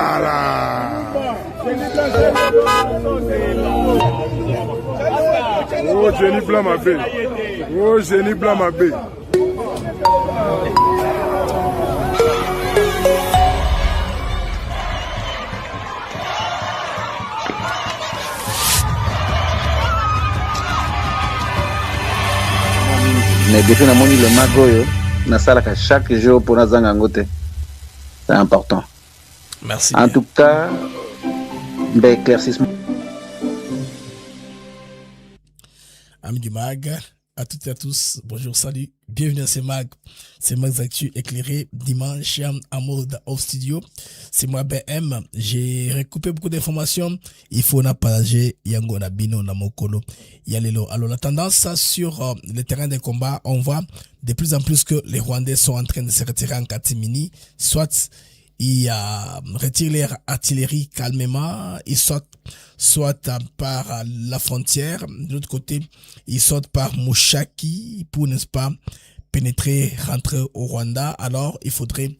Voilà. Oh, génie blanc ma belle. Oh, génie blanc ma belle. Mais depuis la moni le magoyo, na salaka chaque jour pour nazanga ngote. C'est important. Merci. En tout cas, d'éclaircissement. Amis du MAG, à toutes et à tous, bonjour, salut, bienvenue à ces MAG. C'est MAG Actu éclairé dimanche en mode off studio. C'est moi BM, j'ai recoupé beaucoup d'informations. Il faut na partager yango na bino na mokolo yalelo. Alors la tendance sur le terrain des combats, on voit de plus en plus que les Rwandais sont en train de se retirer en catimini, soit ils retirent leur artillerie calmement, ils sautent soit par la frontière, de l'autre côté, ils sautent par Mushaki pour, n'est-ce pas, pénétrer, rentrer au Rwanda. Alors, il faudrait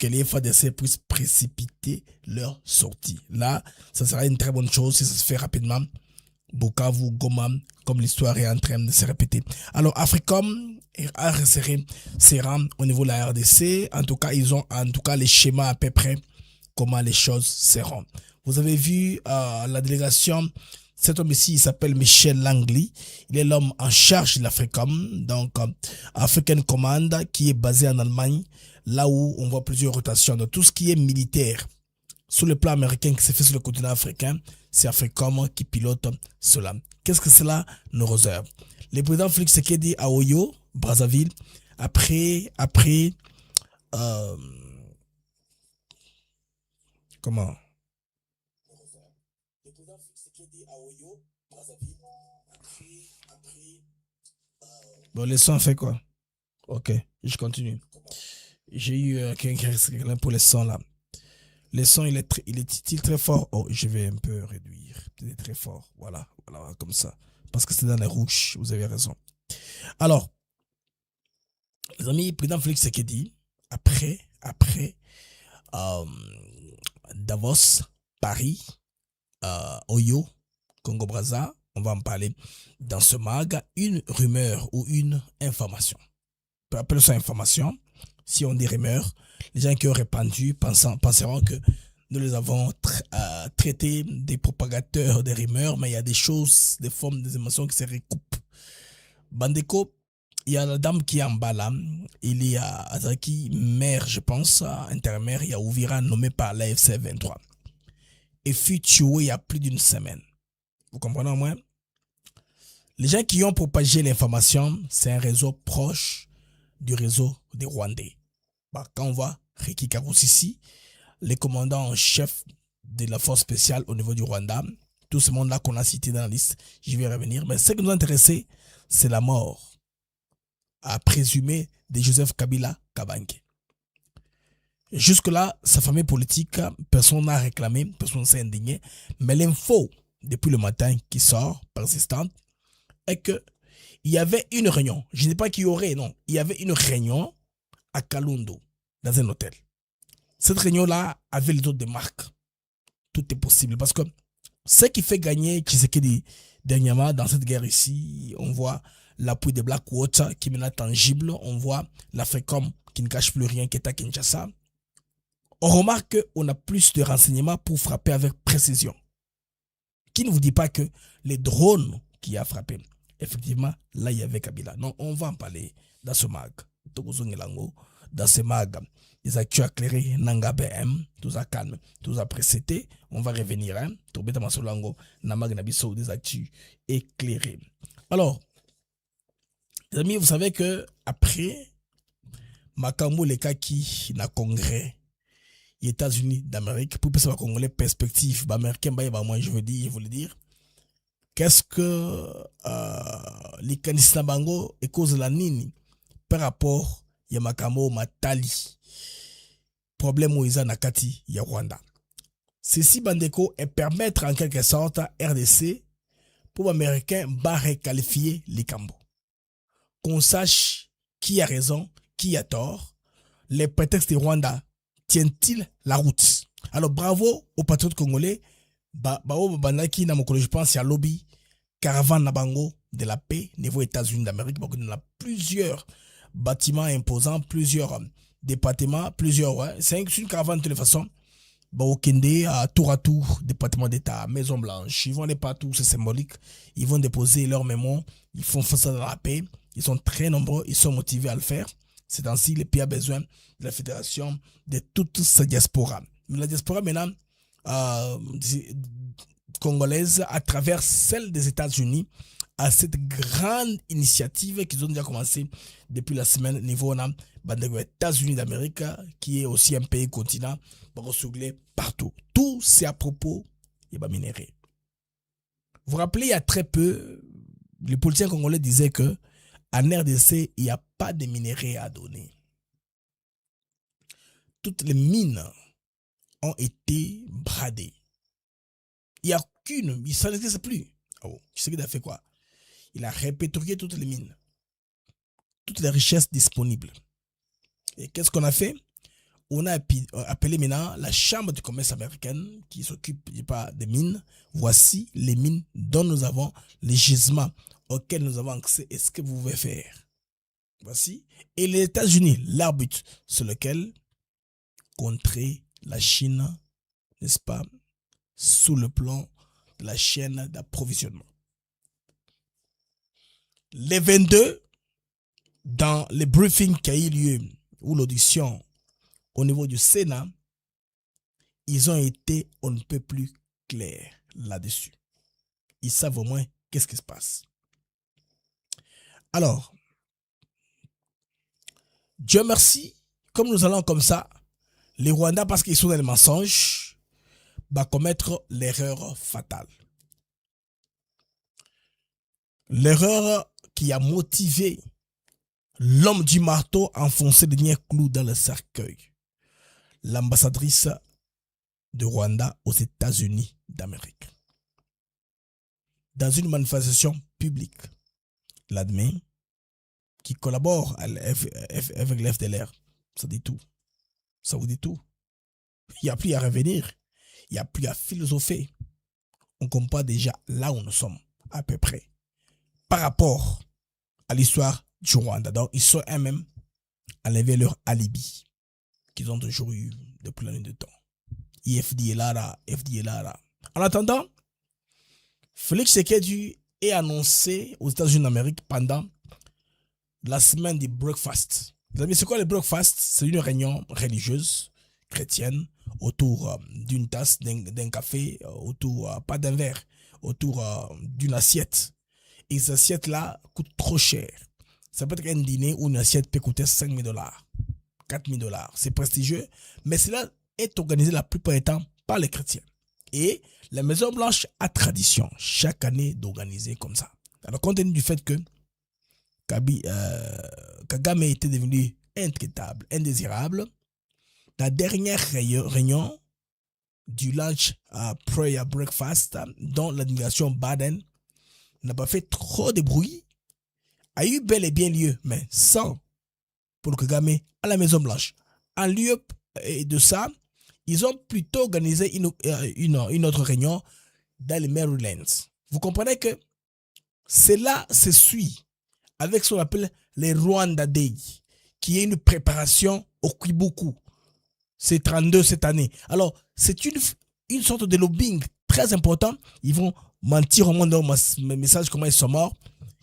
que les FARDC puissent précipiter leur sortie. Là, ça sera une très bonne chose si ça se fait rapidement. Bukavu, Goma, comme l'histoire est en train de se répéter. Alors, Africom a resserré ses rangs au niveau de la RDC. En tout cas, ils ont les schémas à peu près comment les choses seront. Vous avez vu la délégation, cet homme ici, il s'appelle Michel Langley. Il est l'homme en charge de l'Africom, donc African Command, qui est basé en Allemagne, là où on voit plusieurs rotations. Donc, tout ce qui est militaire sur le plan américain qui se fait sur le continent africain, c'est Africom qui pilote cela. Qu'est-ce que cela nous réserve? Le président Félix Tshisekedi à Oyo, Brazzaville, après comment? Bon, le son fait quoi? Ok, je continue. J'ai eu quelqu'un pour le son là. Le son, il est très fort. Oh, je vais un peu réduire. Il est très fort. Voilà, comme ça. Parce que c'est dans les rouges. Vous avez raison. Alors, les amis, président Félix Tshisekedi, après Davos, Paris, Oyo, Congo-Brazza, on va en parler dans ce mag, une rumeur ou une information. On peut appeler ça information. Si on dit rumeur, les gens qui ont répandu penseront que nous les avons traités des propagateurs des rumeurs, mais il y a des choses, des formes, des émotions qui se recoupent. Bandeko, il y a la dame qui est en bas là, il y a Azaki, maire, je pense, intermaire, il y a Ouvira nommé par l'AFC 23. Et fut tué il y a plus d'une semaine. Vous comprenez au moins? Les gens qui ont propagé l'information, c'est un réseau proche du réseau des Rwandais. Bah, quand on voit Riki Karusisi, les commandants en chef de la force spéciale au niveau du Rwanda, tout ce monde-là qu'on a cité dans la liste, je vais revenir. Mais ce qui nous intéresse, c'est la mort à présumer de Joseph Kabila Kabange. Jusque-là, sa famille politique, personne n'a réclamé, personne ne s'est indigné. Mais l'info, depuis le matin, qui sort, persistante, est que il y avait une réunion. Je ne dis pas qu'il y aurait, non. Il y avait une réunion à Kalundo, dans un hôtel. Cette réunion-là avait les autres marques. Tout est possible. Parce que ce qui fait gagner Tshisekedi dernièrement dans cette guerre ici, on voit l'appui de Blackwater qui est maintenant tangible. On voit l'Africom qui ne cache plus rien, qui est à Kinshasa. On remarque qu'on a plus de renseignements pour frapper avec précision. Qui ne vous dit pas que les drones qui a frappé, effectivement, là il y avait Kabila. Non, on va en parler dans ce mag. Dans ce mag, les actus éclairés, Nanga BM, tout ça calme, tout ça précédé. On va revenir, hein. Des actus éclairés. Alors, les amis, vous savez que après Makambo les cas qui na congrès les États-Unis d'Amérique pour que congolais perspective américain moi je veux dire qu'est-ce que les candidats bango et cause la nini par rapport ya Makambo Matali problème où ils ont nakati ya Rwanda. Ceci bandeko et permettre en quelque sorte à RDC pour américain va requalifier les Cambo. Qu'on sache qui a raison, qui a tort. Les prétextes de Rwanda tiennent-ils la route? Alors, bravo aux patriotes congolais. Je pense qu'il y a lobby caravane Nabango de la paix niveau États-Unis d'Amérique. Il y a plusieurs bâtiments imposants, plusieurs départements, plusieurs. Ouais, c'est une caravane de toute façon. Au Kende, à tour, département d'État, Maison Blanche. Ils vont aller partout, c'est symbolique. Ils vont déposer leur mémoire. Ils font face à la paix. Ils sont très nombreux. Ils sont motivés à le faire. C'est ainsi le pays a besoin de la fédération de toute sa diaspora. Mais la diaspora maintenant congolaise, à travers celle des États-Unis, à cette grande initiative qu'ils ont déjà commencé depuis la semaine niveau des États-Unis d'Amérique, qui est aussi un pays continent, partout. Tout c'est à propos des minéraux. Vous vous rappelez, il y a très peu, les politiciens congolais disaient que en RDC, il n'y a pas de minéraux à donner. Toutes les mines ont été bradées. Il n'y a qu'une, il ne s'en plus. Oh, tu sais qu'il a fait quoi? Il a répertorié toutes les mines, toutes les richesses disponibles. Et qu'est-ce qu'on a fait? On a appelé maintenant la Chambre du commerce américaine qui s'occupe des mines. Voici les mines dont nous avons les gisements auxquels nous avons accès et ce que vous pouvez faire. Voici. Et les États-Unis, leur but, c'est lequel? Contrer la Chine, n'est-ce pas, sous le plan de la chaîne d'approvisionnement. Les 22, dans le briefing qui a eu lieu, ou l'audition au niveau du Sénat, ils ont été, on ne peut plus clair là-dessus. Ils savent au moins qu'est-ce qui se passe. Alors, Dieu merci, comme nous allons comme ça, les Rwandais, parce qu'ils sont dans les mensonges, va commettre l'erreur fatale. L'erreur qui a motivé l'homme du marteau à enfoncer le dernier clou dans le cercueil. L'ambassadrice de Rwanda aux États-Unis d'Amérique. Dans une manifestation publique, l'admin, qui collabore avec l'FDLR, ça dit tout. Ça vous dit tout. Il n'y a plus à revenir. Il n'y a plus à philosopher. On comprend déjà là où nous sommes, à peu près, par rapport à l'histoire du Rwanda. Donc, ils sont eux-mêmes enlevé leur alibi qu'ils ont toujours eu depuis l'année de temps. IFD est là, FD est là. En attendant, Félix Tshisekedi est annoncé aux États-Unis d'Amérique pendant la semaine du breakfast. Vous savez, c'est quoi le breakfast? C'est une réunion religieuse chrétienne autour d'une tasse, d'un café, autour, pas d'un verre, autour d'une assiette. Et cette assiette-là coûte trop cher. Ça peut être un dîner où une assiette peut coûter $5,000, $4,000. C'est prestigieux, mais cela est organisé la plupart du temps par les chrétiens. Et la Maison Blanche a tradition chaque année d'organiser comme ça. Alors, compte tenu du fait que Kagame était devenu intraitable, indésirable, la dernière réunion du lunch prayer breakfast dont l'administration Biden n'a pas fait trop de bruit, a eu bel et bien lieu, mais sans pour Kagame à la Maison Blanche. En lieu de ça, ils ont plutôt organisé une autre réunion dans le Maryland. Vous comprenez que cela se suit avec ce qu'on appelle les Rwanda Day, qui est une préparation au Kibuku. C'est 32 cette année. Alors, c'est une sorte de lobbying très important. Ils vont mentir au monde dans le message comment ils sont morts.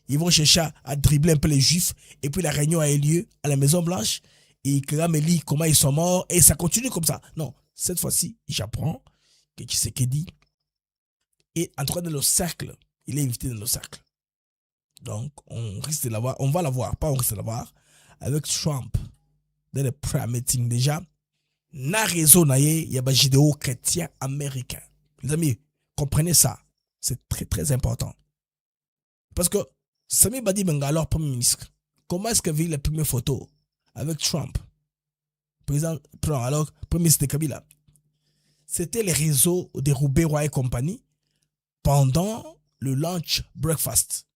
Ils vont chercher à dribbler un peu les juifs. Et puis la réunion a eu lieu à la Maison Blanche. Et Kagame lit comment ils sont morts. Et ça continue comme ça. Non, cette fois-ci, j'apprends que Tshisekedi est en train de le cercle. Il est invité dans le cercle. Donc, on risque de l'avoir. On va l'avoir. Pas on risque de l'avoir. Avec Trump. Dans le prayer meeting déjà. Na réseau il y a des vidéos chrétiens américains. Les amis, comprenez ça. C'est très très important. Parce que Sami Badi Bengalor, Premier ministre, comment est-ce qu'il a vu la première photo avec Trump? Président, alors, Premier ministre de Kabila. C'était les réseaux de Roubaix Roy et compagnie pendant le lunch breakfast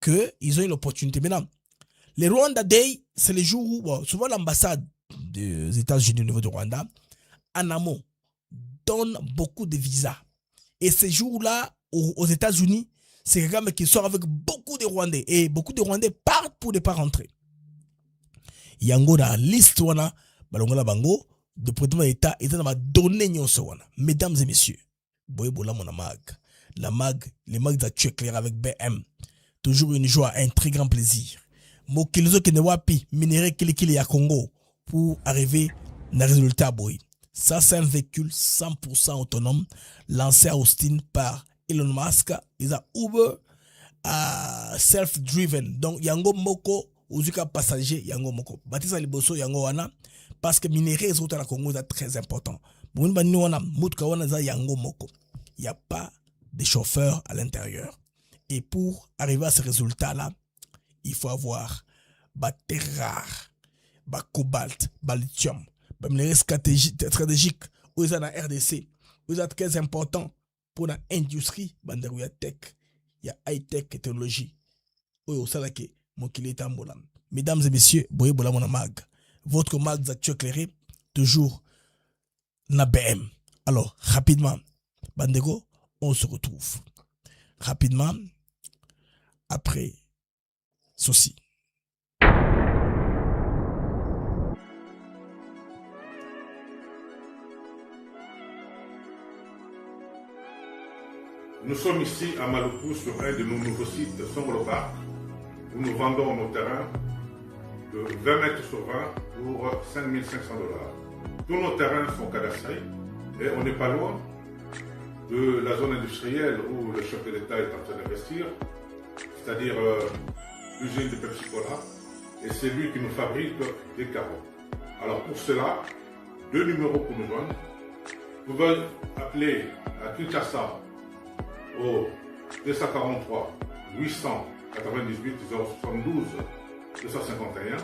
qu'ils ont eu l'opportunité. Maintenant, les Rwanda Day, c'est les jours où souvent l'ambassade des États-Unis au niveau du Rwanda, en amont, donne beaucoup de visas. Et ces jours-là, aux États-Unis, c'est quelqu'un qui sort avec beaucoup de Rwandais. Et beaucoup de Rwandais partent pour ne pas rentrer. Yango na liste wana, balongola bango, de président d'État, et ça m'a donné nyonso wana. Mesdames et messieurs, boye bola mon mag. La mag, les mags d'actu clair avec BM. Toujours une joie, un très grand plaisir. Mo kilizo ki ne wapi, minéré kili ya Congo, pour arriver à un résultat boy. Ça, c'est un véhicule 100% autonome, lancé à Austin par Elon Musk. Ils ont Uber self-driven. Donc, yango moko, uzuka passager, yango moko. Batisa liboso, yango wana, parce que minéré, les autres à la Congo, c'est très important. Bon, nous, wana, mutka wana, za yango moko. Il n'y a pas de chauffeur à l'intérieur. Et pour arriver à ce résultat-là, il faut avoir des terres rares, des cobalt, des lithium, des minerais stratégiques, où ils sont dans la RDC, où ils sont très importants pour l'industrie, il y a tech, il y a high-tech technologie, où il y a que mon kilé est en bolan. Mesdames et messieurs, boye bola mon mag, votre mag d'actu éclairé, toujours na BM. Alors, rapidement, Bandego, on se retrouve. Rapidement, après ceci. Nous sommes ici à Maluku sur un de nos nouveaux sites Songolo Park où nous vendons nos terrains de 20 mètres sur 20 pour 5 500 $. Tous nos terrains sont cadastrés et on n'est pas loin de la zone industrielle où le chef de l'État est en train d'investir, c'est-à-dire l'usine de Pepsi Cola, et c'est lui qui nous fabrique des carreaux. Alors pour cela, 2 numéros pour nous joindre. Vous pouvez appeler à Kinshasa au 243 898 072 251.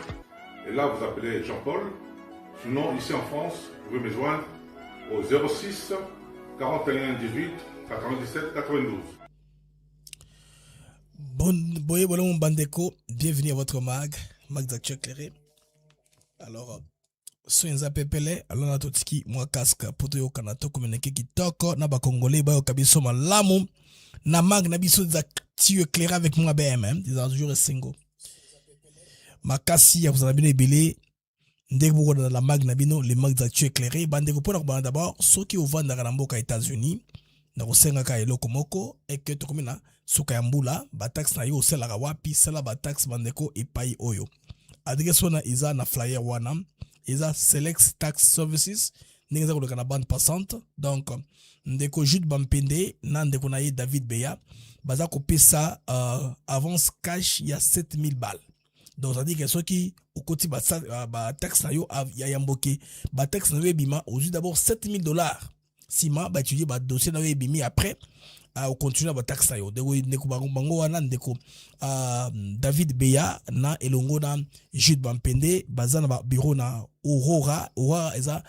Et là, vous appelez Jean-Paul. Sinon, ici en France, vous pouvez me joindre au 06 41 18 97 92. Boye voilà mon bandeko, bienvenue à votre mag d'actu éclairé. Alors, soyez pepele, alors na totiki moi casque poto yo kanato communiquer kitoko na ba congolais ba kabiso malamu na mag na biso d'actu éclairé avec moi BM, des toujours single. Makasi ya vous avez bien belé ndeko boko dans la mag na bino les mag d'actu éclairé bandeko pour d'abord ceux qui au vendre na mboka États-Unis na kosenga ka eloko moko et que to komina suka ya mbula ba tax na yo sela wapi sela ba tax bandeko epai oyo adresse wana iza na flyer wana iza select tax services ninga ko na bande passante. Donc ndeko Jude Bampende na ndeko na ye David Beya baza ko pesa avance cash ya 7000 balles. Donc ça dit que ceux qui au côté ba tax na yo ya yamboke ba tax na yo bima au d'abord $7000. Sima ba étudier ba dossier na yo bimi après au continuer ba tax na yo ndeko bango wana ndeko David Beya na elongo na Jude Bampende baza na ba bureau na Aurora eza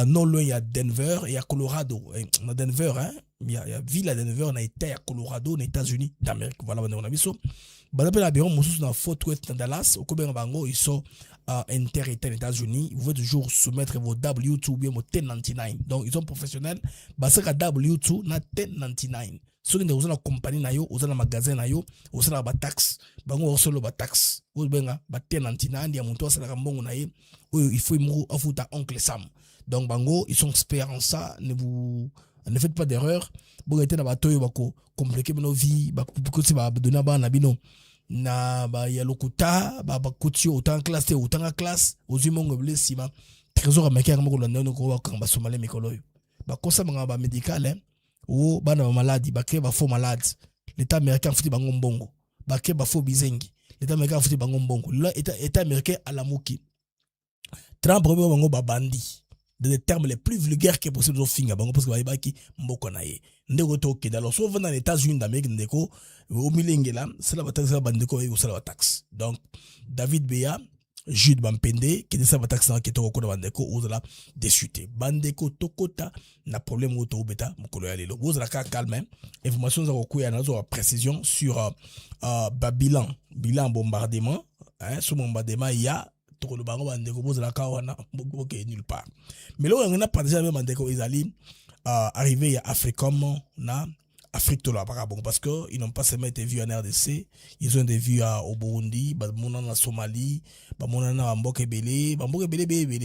non loin ya Denver et à Colorado na Denver hein il y a ville à Denver na état ya Colorado aux États-Unis d'Amérique. Voilà on a biso ba appelle la bureau mususu na Fort Worth na Dallas au Kobenga bango ils sont inter-États aux États-Unis. Vous pouvez toujours soumettre vos W2 ou bien vos 1099. Donc ils sont professionnels basaka W2 na 1099. Ceux qui ont la compagnie na yo, ont la magasin na yo, ont la ba taxe, bango solo ba taxe. Ou benga ba 1099 ya monto sala mbongo na ye, il faut imou afuta oncle Sam. Donc bango ils sont experts en ça, ne faites pas d'erreur. Bon été na ba toyo bako compliquer nos vies, ba kuti ba donner ba na bino na ba ya lokuta ba kuti autant classe autant classe aux humongo blessima trésor américain mo ko landa ko ba kamba somale mikolo ba kosa ba médical hein. Ou bana maladi ba ba faux malade l'état américain futi bango mbongo ba ba faux bizengi l'état américain futi bango mbongo l'état américain à la moki Trump rebe bango ba bandi dans les termes les plus vulgaires que possible au finga bango parce que ba ki mboko na ye ndeko toke alors sauf dans les États-Unis d'Amérique ndeko au milengela c'est la taxe bandeko et c'est la taxe. Donc David Beya Jude Bampende qui est taxe qui est au bandeko ou la déchuté bandeko tokota na problème auto beta mukolo ya lelo vous la calme information za kokuya na zo précision sur bilan bombardement hein sur bombardement il y a trop le bango bandeko vous la ka wana boke nulle part mais là on a partagé avec bandeko ezali arrivé à Africom na Afrique to la parce que ils n'ont pas seulement été vus en RDC, ils ont été vus au Burundi, en Somalie, en Mboka Belé,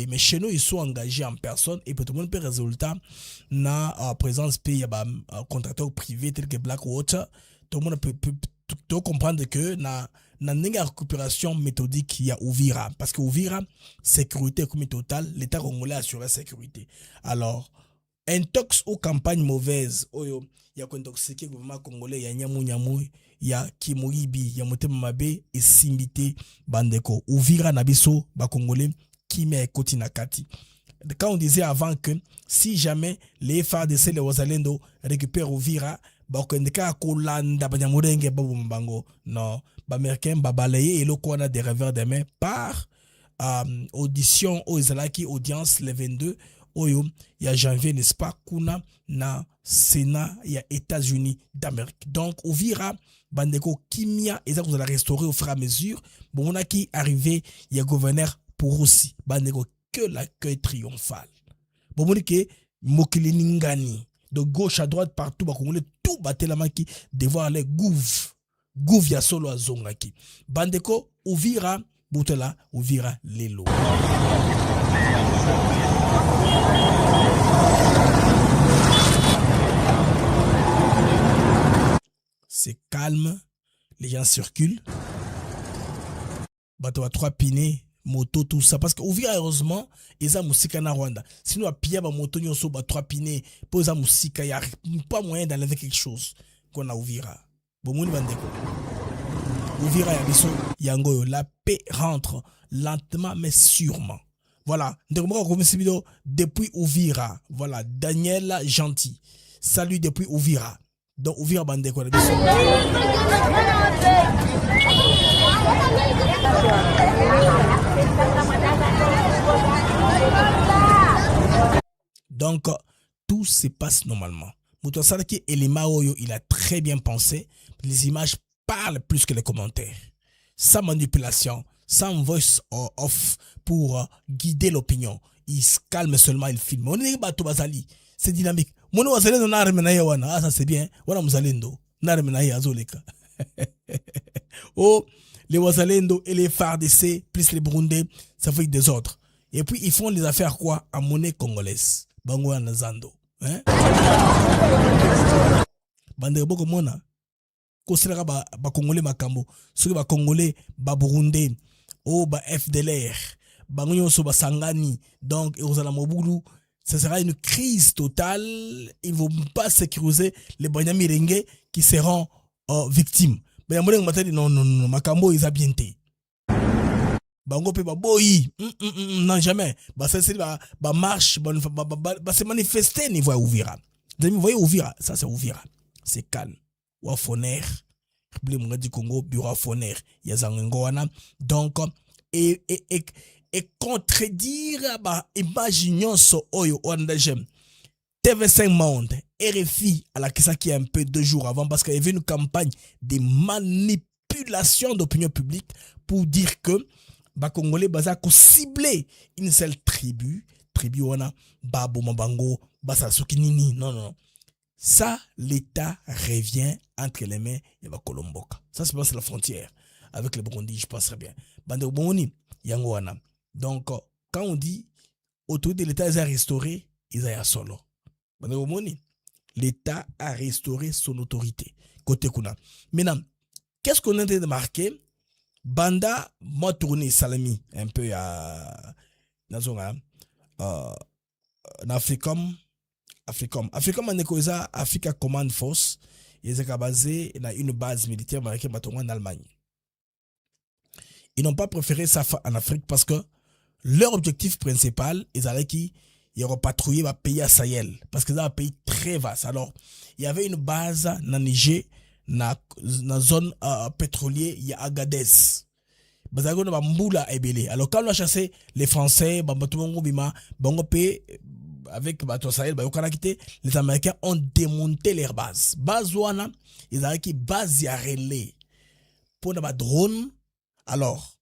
mais chez nous ils sont engagés en personne et pour tout le monde peut résultat na présence pays contracteur privé tel que Blackwater, tout le monde peut comprendre que na une récupération méthodique il y a Uvira parce que Uvira sécurité comme totale, l'état congolais assure la sécurité. Alors intox ou campagne mauvaise oyo ya intoxiquer gouvernement congolais ya nyamu ya kimoyibi ya motema mabe et simbité bandeko Uvira na biso ba congolais qui met koti na kati. Quand on disait avant que si jamais les FARDC les Wazalendo récupèrent Uvira ba kondeka kolanda banyamurenge babu mbango non ba américain ba balayer et le quoi a des revers des mains par audition aux Zalaki audience le 22 oyo ya janvier n'est-ce pas kuna na Sénat ya États-Unis d'Amérique. Donc Uvira bandeko kimia et ça vous allez restaurer au fur et à mesure. Bon on a qui arrivé ya gouverneur pour aussi bandeko que l'accueil triomphal. Bon on dit que mokili ningani de gauche à droite partout ba congolais tout battre la main qui devoir les gouv ya solo azongaki. Bandeko Uvira Boutela Uvira lelo. C'est calme, les gens circulent. Bateau à 3 pinés, moto, tout ça. Parce que Uvira, heureusement, ils ont musique na Rwanda. Sinon, à Pia, moto, ils ont 3 pinés. Pour ils ont musique, il n'y a pas moyen d'enlever quelque chose qu'on a Uvira. Bon, mon bandeko. Uvira, yango, la paix rentre lentement mais sûrement. Voilà, depuis Uvira. Voilà, Daniel Gentil. Salut depuis Uvira. Donc Uvira bandeko. Donc tout se passe normalement. Moutouasaraki Elima Oyo, il a très bien pensé. Les images parlent plus que les commentaires. Sans manipulation, sans voice off pour guider l'opinion. Il se calme seulement, il filme. On est bateau bazali. C'est dynamique. Mono wazalendo na remenaye wana. Ah, ça c'est bien. Wana mzalendo. Na remenaye azoleka. Oh, les wazalendo et les FARDC, plus les Burundais, ça fait des autres. Et puis, ils font les affaires quoi? En monnaie congolaise. Bango wana zando. Hein? Bande boko mona. Kosera ba congolais makambo. Soki ba congolais, ba Burundais. Oh, ba FDLR. Bango nyonso ba sangani. Donc, Erosala Mobudu. Ça sera une crise totale. Ils ne vont pas sécuriser les Banyamirengue qui seront victimes. Banyamirengue m'a dit non, Makambo, ils ont bien été. Bango pe ba boyi. Non, jamais. Bah, ça, c'est ba marche, bah, c'est manifester, ni voit Uvira. Vous voyez Uvira, ça c'est Uvira. C'est calme. Wafoner. République Mondiale du Congo, bureau Wafoner. Yazangoana. Donc, et contredire imaginons ce oyo ondajem TV5 Monde RFI à la question qui est un peu 2 jours avant parce qu'il y avait une campagne de manipulation d'opinion publique pour dire que ba Congolais bazako cibler une seule tribu wana babo mabango basa sokinini non ça l'État revient entre les mains de ba Kolomboka. Ça se passe à la frontière avec le Burundi, je pense très bien bande bomoni yango wana. Donc, quand on dit autorité de l'État a restauré, ils ont solo. L'État a restauré son autorité. Côté Kuna. Maintenant, qu'est-ce qu'on est en train de marquer? Banda m'a tourné Salami un peu à Africom. Africom en Écoisa, Africa Command Force. Ils sont basés dans une base militaire américaine en Allemagne. Ils n'ont pas préféré ça en Afrique parce que leur objectif principal, ils allaient repatrouiller le pays à Sahel. Parce que c'est un pays très vaste. Alors, il y avait une base dans Niger, dans la zone pétrolière, il y a Agadez. Alors, quand on a chassé les Français, avec Sahel, les Américains ont démonté leurs bases. Base wana, ils avaient qui base à relais pour des drones. Alors,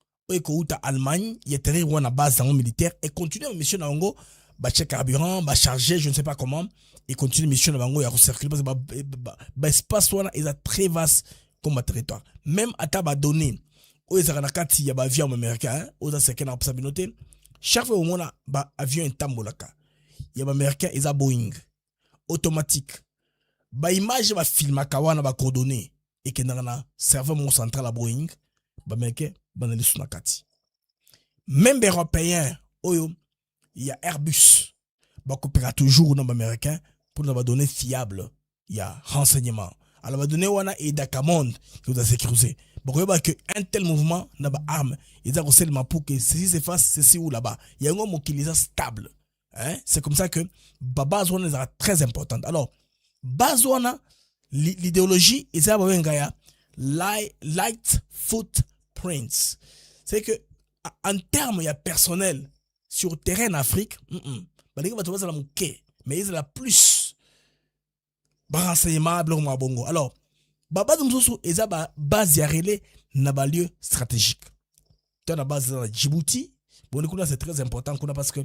Allemagne, il y a une base militaire et continue à mission dans bah check carburant, bah charger, je ne sais pas comment, et continue mission de bango, il y a recirculer, parce que bah espace wana, ils a très vaste comme territoire. Même à ta bah donné, où ils ont nakati, il y a bah avion américain, où ils ont séqué dans la chaque fois où on a bah avion un tambolaka, il y a bah américain, ils ont Boeing, automatique, bah image bah film à kawana bah coordonnées, et qu'il y a un serveur mon central à Boeing, bah américain, bah dans les sunakati. Même les Européens, il y a Airbus, bah coopéra toujours dans l'américain pour nous donner fiable, il y a renseignement. Alors va donner wana et Dakamonde qui vous a sécurisé. Bon, il que un tel mouvement n'a pas arme, il a seulement pour que ceci se fasse ceci ou là-bas. Il y a un homme qui les a stable. Hein? C'est comme ça que base wana est très importante. Alors base wana l'idéologie et ça va light footprints. C'est que en termes il y a personnel sur le terrain en Afrique, mais ils ont la plus renseignement bongo. Alors, baba nous ils ont base yarele na lieu stratégique. Dans la base de Djibouti, bon c'est très important parce que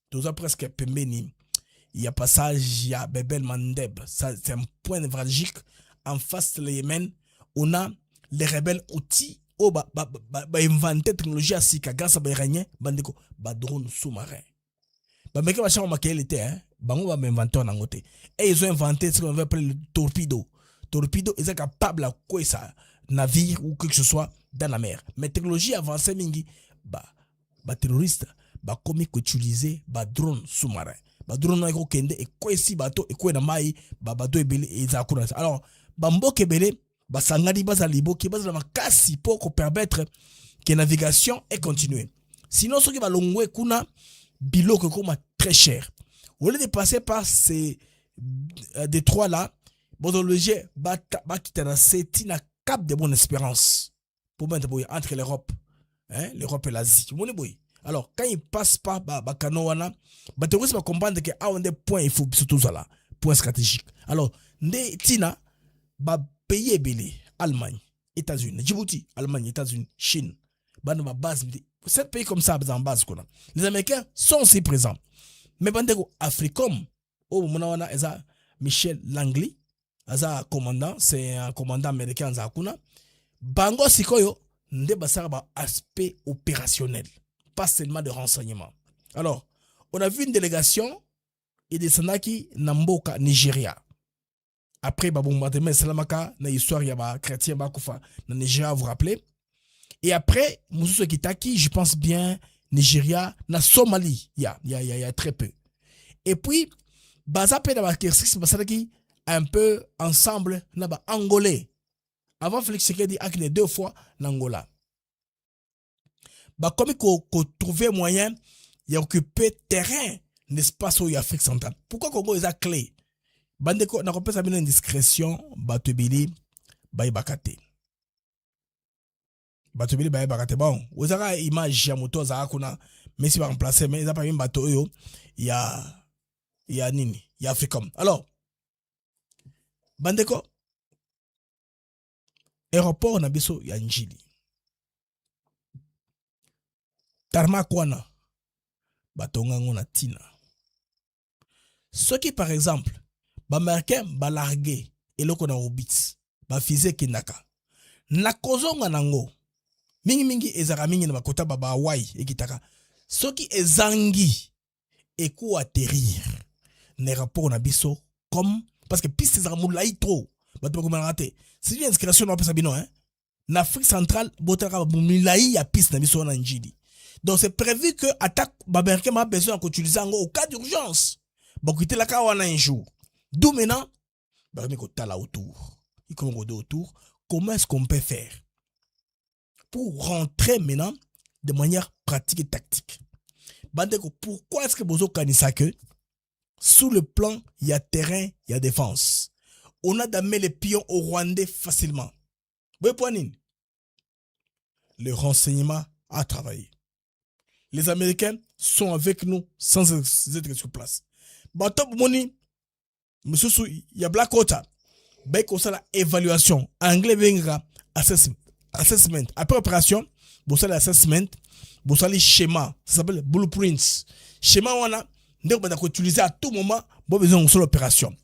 tous presque pembeni, il y a passage, il y a Bebel Mandeb, ça c'est un point névralgique en face de Yémen, on a les rebelles outils inventé technologie asika grâce à Iranien bandeko ba drone sous-marin ba meke ba chama makelité hein bango ba inventeur nangote et ils ont inventé ce qu'on appelle le torpedo ils sont capables à quoi ça navire ou quelque chose soit dans la mer mais technologie avancée mingi ba terroriste ba comme utiliser ba drone sous-marin ba drone na ko kende et quoi si bateau et quoi na mai ba bateau ebele et za kuna alors ba mboke belé basangadi bazalibo qui base la makasi pour permettre que la navigation est continuée. Sinon ce qui va longwe kuna biloko comme très cher. Au lieu de passer par ces détroits là, bodologie ba kitana seti na cap de bonne espérance pour mettre entre l'Europe, hein, l'Europe et l'Asie. Alors quand il passe par ba kanoana, ba terroriste va comprendre que a un des points il faut surtout ça là, point stratégique. Alors ndé tina ba pays belé, Allemagne, États-Unis, Djibouti, Allemagne, États-Unis, Chine, ma base, 7 pays comme ça en base. Les Américains sont aussi présents. Mais bandeko Africom, au moment où on a Michel Langley, commandant, c'est un commandant américain en Zakuna. Bango Sikoyo, nde basara ba aspect opérationnel, pas seulement de renseignement. Alors, on a vu une délégation et des Sanaki Namboka, Nigeria. Après, bombardement Salamaka, na histoire, il y a chrétien Bakoufa, na Nigeria, vous vous rappelez. Et après, Moussou Kitaki, je pense bien, Nigeria, na Somalie, il y a très peu. Et puis, Bazapé, na l'exercice, Basadaki, un peu ensemble, na Angolais. Avant, Félix Sekedi a créé 2 fois l'Angola. Comme qu'on trouvait moyen, il y a occupé terrain, l'espace où il y a Afrique centrale. Pourquoi Congo est à clé? Bandeko, na repère sa indiscrétion, Batubili, Baïbakate. Batubili, Baïbakate. Bon, vous avez une image, Yamoto, Zarakuna, mais si vous remplacez, mais il n'y a pas même bateau, il y a Nini, il y a Africom. Alors, Bandeko, aéroport, on a besoin, il y a Njili. Tarma Kwana, Batonga, on a Tina. Ce qui, par exemple, Américain ba largué et loko na orbite ba fise kinaka na kozonga nango mingi ezara mingi na bakota ba Hawaii ekitaka soki ezangi eku atterrir ne rapport na biso comme parce que piste ezara moulai trop bato ba raté c'est une inscription na pesa bino hein na Afrique centrale botaka moulai ya piste na biso na njidi donc c'est prévu que attaque ba Américain ma besoin d'utiliser en au cas d'urgence ba quitter la kawana un jour. D'où maintenant, autour, comment est-ce qu'on peut faire pour rentrer maintenant de manière pratique et tactique? Pourquoi est-ce que vous avez que sous le plan, il y a terrain, il y a défense. On a d'amener les pions au Rwandais facilement. Le renseignement a travaillé. Les Américains sont avec nous sans être sur place. Monsieur, il y a Black Water. Ben, comme ça, la évaluation. Anglais, benga, assessment. Après opération, vous savez l'assessment, vous savez le schéma. Ça s'appelle blueprints. Schéma, on a, Donc, on va utiliser à tout moment, bon besoin d'une seule opération.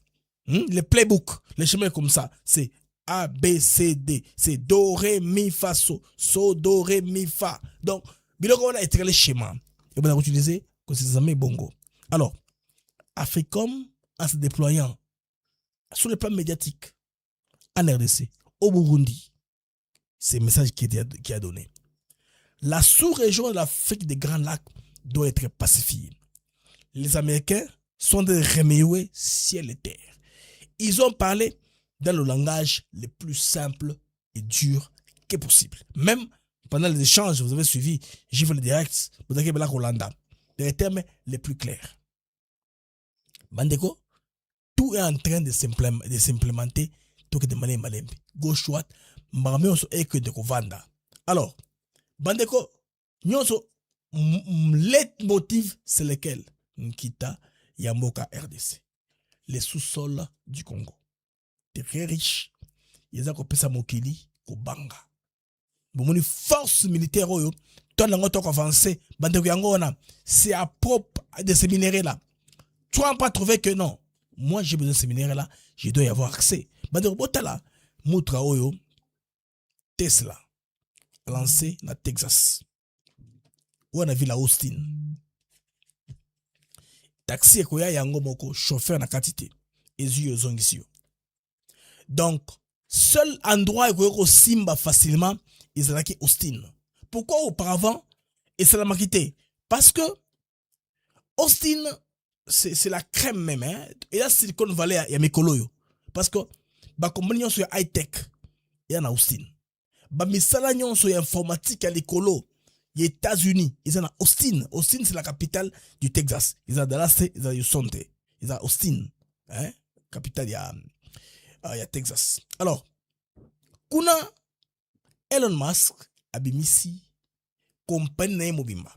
Les playbooks, les chemins comme ça, c'est A, B, C, D. C'est Do, Ré, Mi, Fa, So. So, Do, Ré, Mi, Fa. Donc, on a étiré les schémas. Et on va utiliser comme bongo. Alors, Africom, en se déployant sur le plan médiatique, en RDC, au Burundi, c'est le message qui a donné. La sous-région de l'Afrique des Grands Lacs doit être pacifiée. Les Américains sont des reméoués ciel et terre. Ils ont parlé dans le langage le plus simple et dur que possible. Même pendant les échanges, vous avez suivi, j'ai fait le direct, vous avez vu la Rolanda, les termes les plus clairs. Bandeko, tout est en train de s'implémenter, tout est de manière malembe. Gauche, droite, marmé, on se que de Kovanda. Alors, Bandeko, nous leitmotiv, c'est lequel? Nkita, Yamboka, RDC. Les sous-sols du Congo. Très riches. Ils ont coupé sa mokili au Banga. Bon, une force militaire, toi, l'angoto avancé, Bandeko Yangona, c'est à propre de ces minéraux-là. Tu n'as pas trouvé que non. Moi, j'ai besoin de ces minéraux-là, je dois y avoir accès. Bandeko Botala, Moutra Oyo, Tesla, lancé dans Texas. Où on a vu la Austin. Taxi ekoya yango moko chauffeur na katité ezu zongisio. Donc seul endroit ekoya simba facilement ezalaki Austin. Pourquoi auparavant ezalama quitté? Parce que Austin c'est la crème même hein? Et là Silicon Valley ya mikolo yo. Parce que ba compagnie nyonso ya high tech ya na Austin. Ba misala nyonso ya informatique ya likolo les États-Unis, ils sont à Austin. Austin, c'est la capitale du Texas. Ils sont à Dallas, ils sont à Houston. Ils sont à Austin, hein? Capitale, il y a Texas. Alors, kuna Elon Musk a bimisi compagnie mobimba.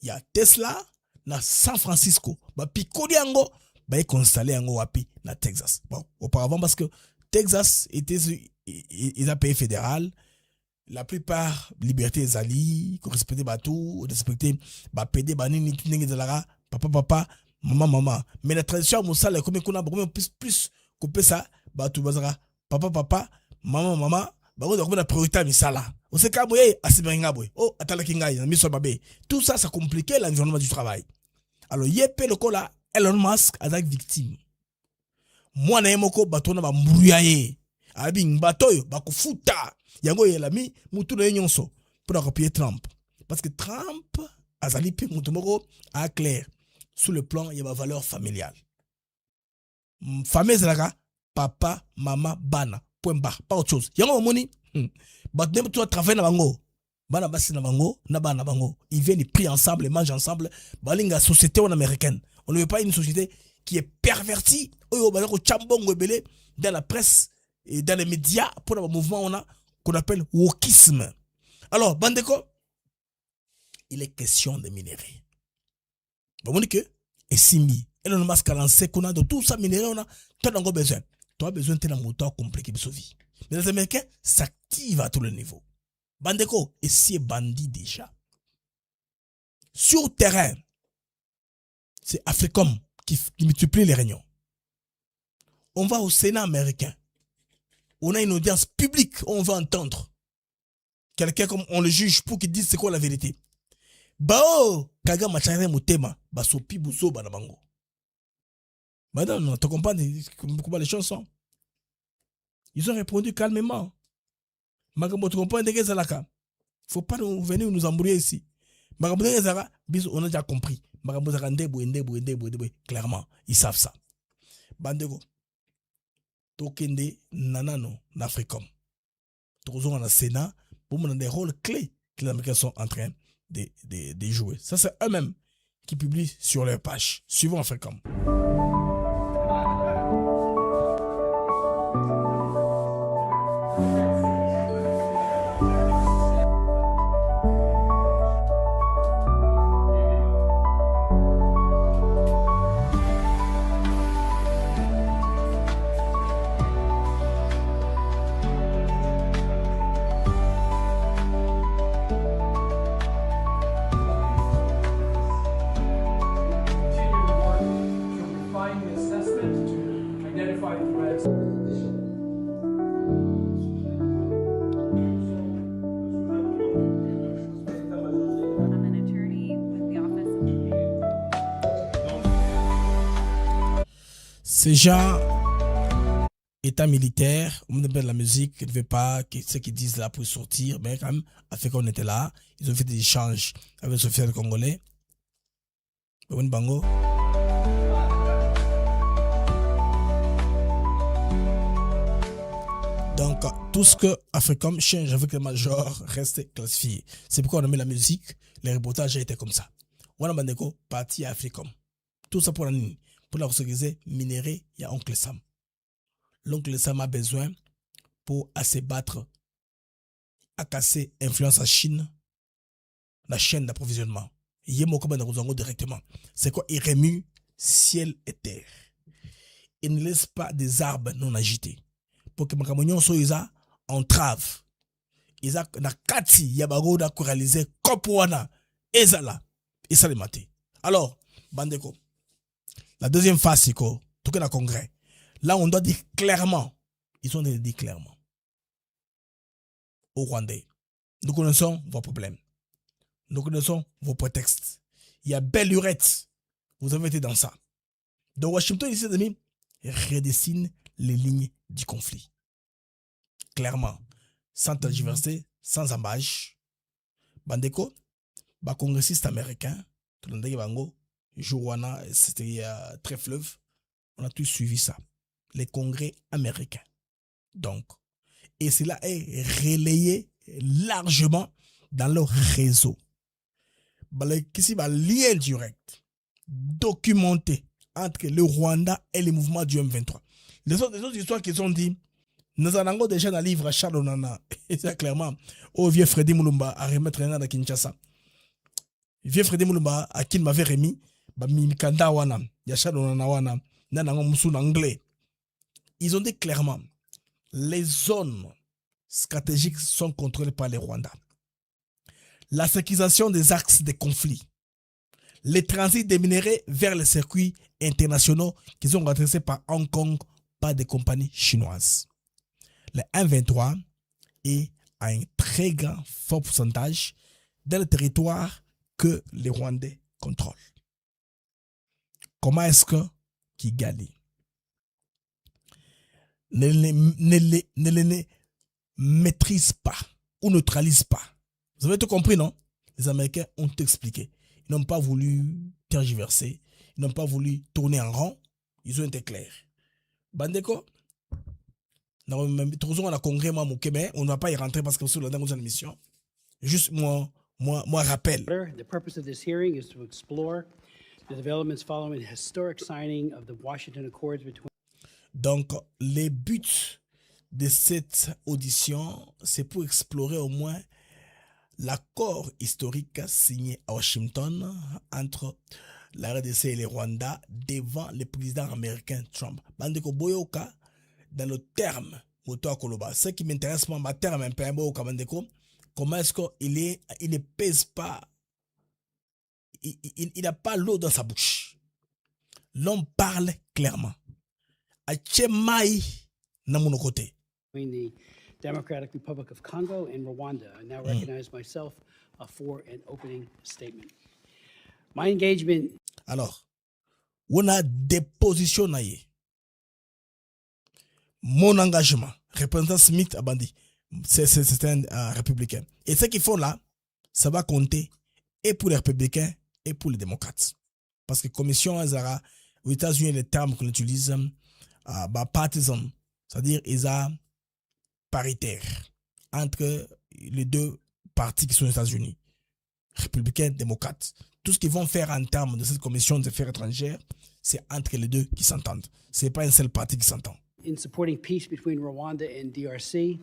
Il y a Tesla na San Francisco. Ba pikodi ango, ba installé ango wapi na Texas. Bon, auparavant parce que Texas était ils a payé fédéral. La plupart liberté zali, qu'on respecte bateau, respecter ba PD banini tunenge zalara, papa, maman. Mais la tradition moussala comme qu'on a beaucoup plus couper ça, bateau bazara, papa, maman, ba on a priorité misala. On sait ka boye asibenga boye. Oh, atala kinga miso babé. Tout ça ça compliquait l'environnement du travail. Alors yepé le kola Elon Musk avec victime. Moi na yemoko bateau na ba mbruyaye. Abing batoyo bakufuta. Yango yelami mutu na nyonso pour copier Trump parce que Trump azali pe mutu moko a clair sur le plan il y a ma valeur familiale. Famille zalaka papa, maman, bana, point barre, pas autre chose. Yango moni bat nem tu travailler na bango. Bana basi na bango, na bana bango. Ils viennent ils prient ensemble, ils mangent ensemble. Balinga société américaine. On ne veut pas une société qui est pervertie. Oyo bazako chambongo ebele dans la presse et dans les médias pour le mouvement on a qu'on appelle wokisme. Alors, Bandeko, il est question de minerais. Vous voyez que, et Simi, Elon Musk a lancé qu'on a de tout ça minerais, on a, tu as besoin. Tu as besoin de moteur compliqué de vie. Mais les Américains s'activent à tous les niveaux. Bandeko, et si est bandit déjà. Sur terrain, c'est Africom qui multiplie les réunions. On va au Sénat américain. On a une audience publique, on va entendre quelqu'un comme on le juge pour qu'il dise c'est quoi la vérité. Bao, kaga machare motema, basopi buzo banabango. Madame, tu comprends comment les choses sont? Ils ont répondu calmement. Magambo, tu comprends de Zalaka? Faut pas venir nous embrouiller ici. Magambo, on a déjà compris. Magambo, clairement, ils savent ça. Bandego. Tokende nanano n'Africom. Toujours dans le Sénat, pour mon des rôles clés que les Américains sont en train de jouer. Ça, c'est eux-mêmes qui publient sur leur page. Suivons Africom. applying the assessment to identify threats. I'm an attorney with the office. Ces gens, état militaire, on me la musique, ne veut pas que ceux qui disent là pour sortir, mais quand même, après qu'on était là, ils ont fait des échanges avec les officiels congolais. Bango. Donc, tout ce que Africom change avec le major reste classifié. C'est pourquoi on a mis la musique, les reportages étaient comme ça. On a bandeko, parti à Africom. Tout ça pour la nuit. Pour la recherche minérée, il y a Oncle Sam. L'oncle Sam a besoin pour se battre, à casser influence à Chine, la chaîne d'approvisionnement. Il y a directement. C'est quoi? Il remue ciel et terre. Il ne laisse pas des arbres non agités. Pour que Makamonion soit entrave. Ils ont na kati yabago da réalisé kopwana ezala et ça les maté. Alors, bandeko. La deuxième phase c'est quoi? Tout que le congrès. Là on doit dire clairement, ils ont dit clairement aux Rwandais. Nous connaissons vos problèmes. Nous connaissons vos prétextes. Il y a belle lurette. Vous avez été dans ça. Donc Washington ici amis redessine les lignes du conflit. Clairement, sans tergiverser, sans embâche. Bandeko, ba congressiste américain, tout le monde bango, Joanna, c'était très fleuve. On a tous suivi ça. Les congrès américains. Donc, et cela est relayé largement dans leur réseau. Ici, lien direct, documenté entre le Rwanda et les mouvements du M23. Les autres histoires qu'ils ont dit, nous en avons déjà dans le livre à Charles Onana. Et c'est clairement, au vieux Freddy Moulumba à remettre un à Kinshasa. Vieux Freddy Moulumba à qui m'avait remis, Mikanda Wana, Yachal Onana Wana, Nanango Moussoun anglais. Ils ont dit clairement, les zones stratégiques sont contrôlées par les Rwandais. La sécurisation des axes de conflit, les transits des minéraux vers les circuits internationaux qui sont adressés par Hong Kong par des compagnies chinoises. Le M23 est à un très grand fort pourcentage dans le territoire que les Rwandais contrôlent. Comment est-ce que Kigali ne les maîtrise pas ou neutralise pas? Vous avez tout compris, non? Les Américains ont tout expliqué. Ils n'ont pas voulu tergiverser. Ils n'ont pas voulu tourner en rond. Ils ont été clairs. Bandeko, on a congrès, on ne va pas y rentrer parce que c'est dans une émission. Juste moi rappel. The purpose of this hearing is to explore the developments following the historic signing of the Washington Accords between. Donc, les buts de cette audition, c'est pour explorer au moins l'accord historique signé à Washington entre la RDC et les Rwandais devant le président américain Trump. Bandeko Boyoka, dans le terme, ce qui m'intéresse, moi, ma terme un peu, Bandeko, comment est-ce qu'il ne pèse pas, il n'a pas l'eau dans sa bouche. L'homme parle clairement. Achemai na mon côté. Between the Democratic Republic of Congo and Rwanda. I now recognize myself for an opening statement. My engagement. Alors, on a des positions naïe. Mon engagement, représentant Smith a bandit, c'est un républicain. Et ce qu'ils font là, ça va compter et pour les républicains et pour les démocrates. Parce que commission Azara, aux États-Unis, les termes qu'on utilise, partisan, c'est-à-dire ils ont paritaire entre les deux partis qui sont aux États-Unis, républicains, démocrates. Tout ce qu'ils vont faire en termes de cette commission des affaires étrangères, c'est entre les deux qui s'entendent. Ce n'est pas un seul parti qui s'entend. In supporting peace between Rwanda and DRC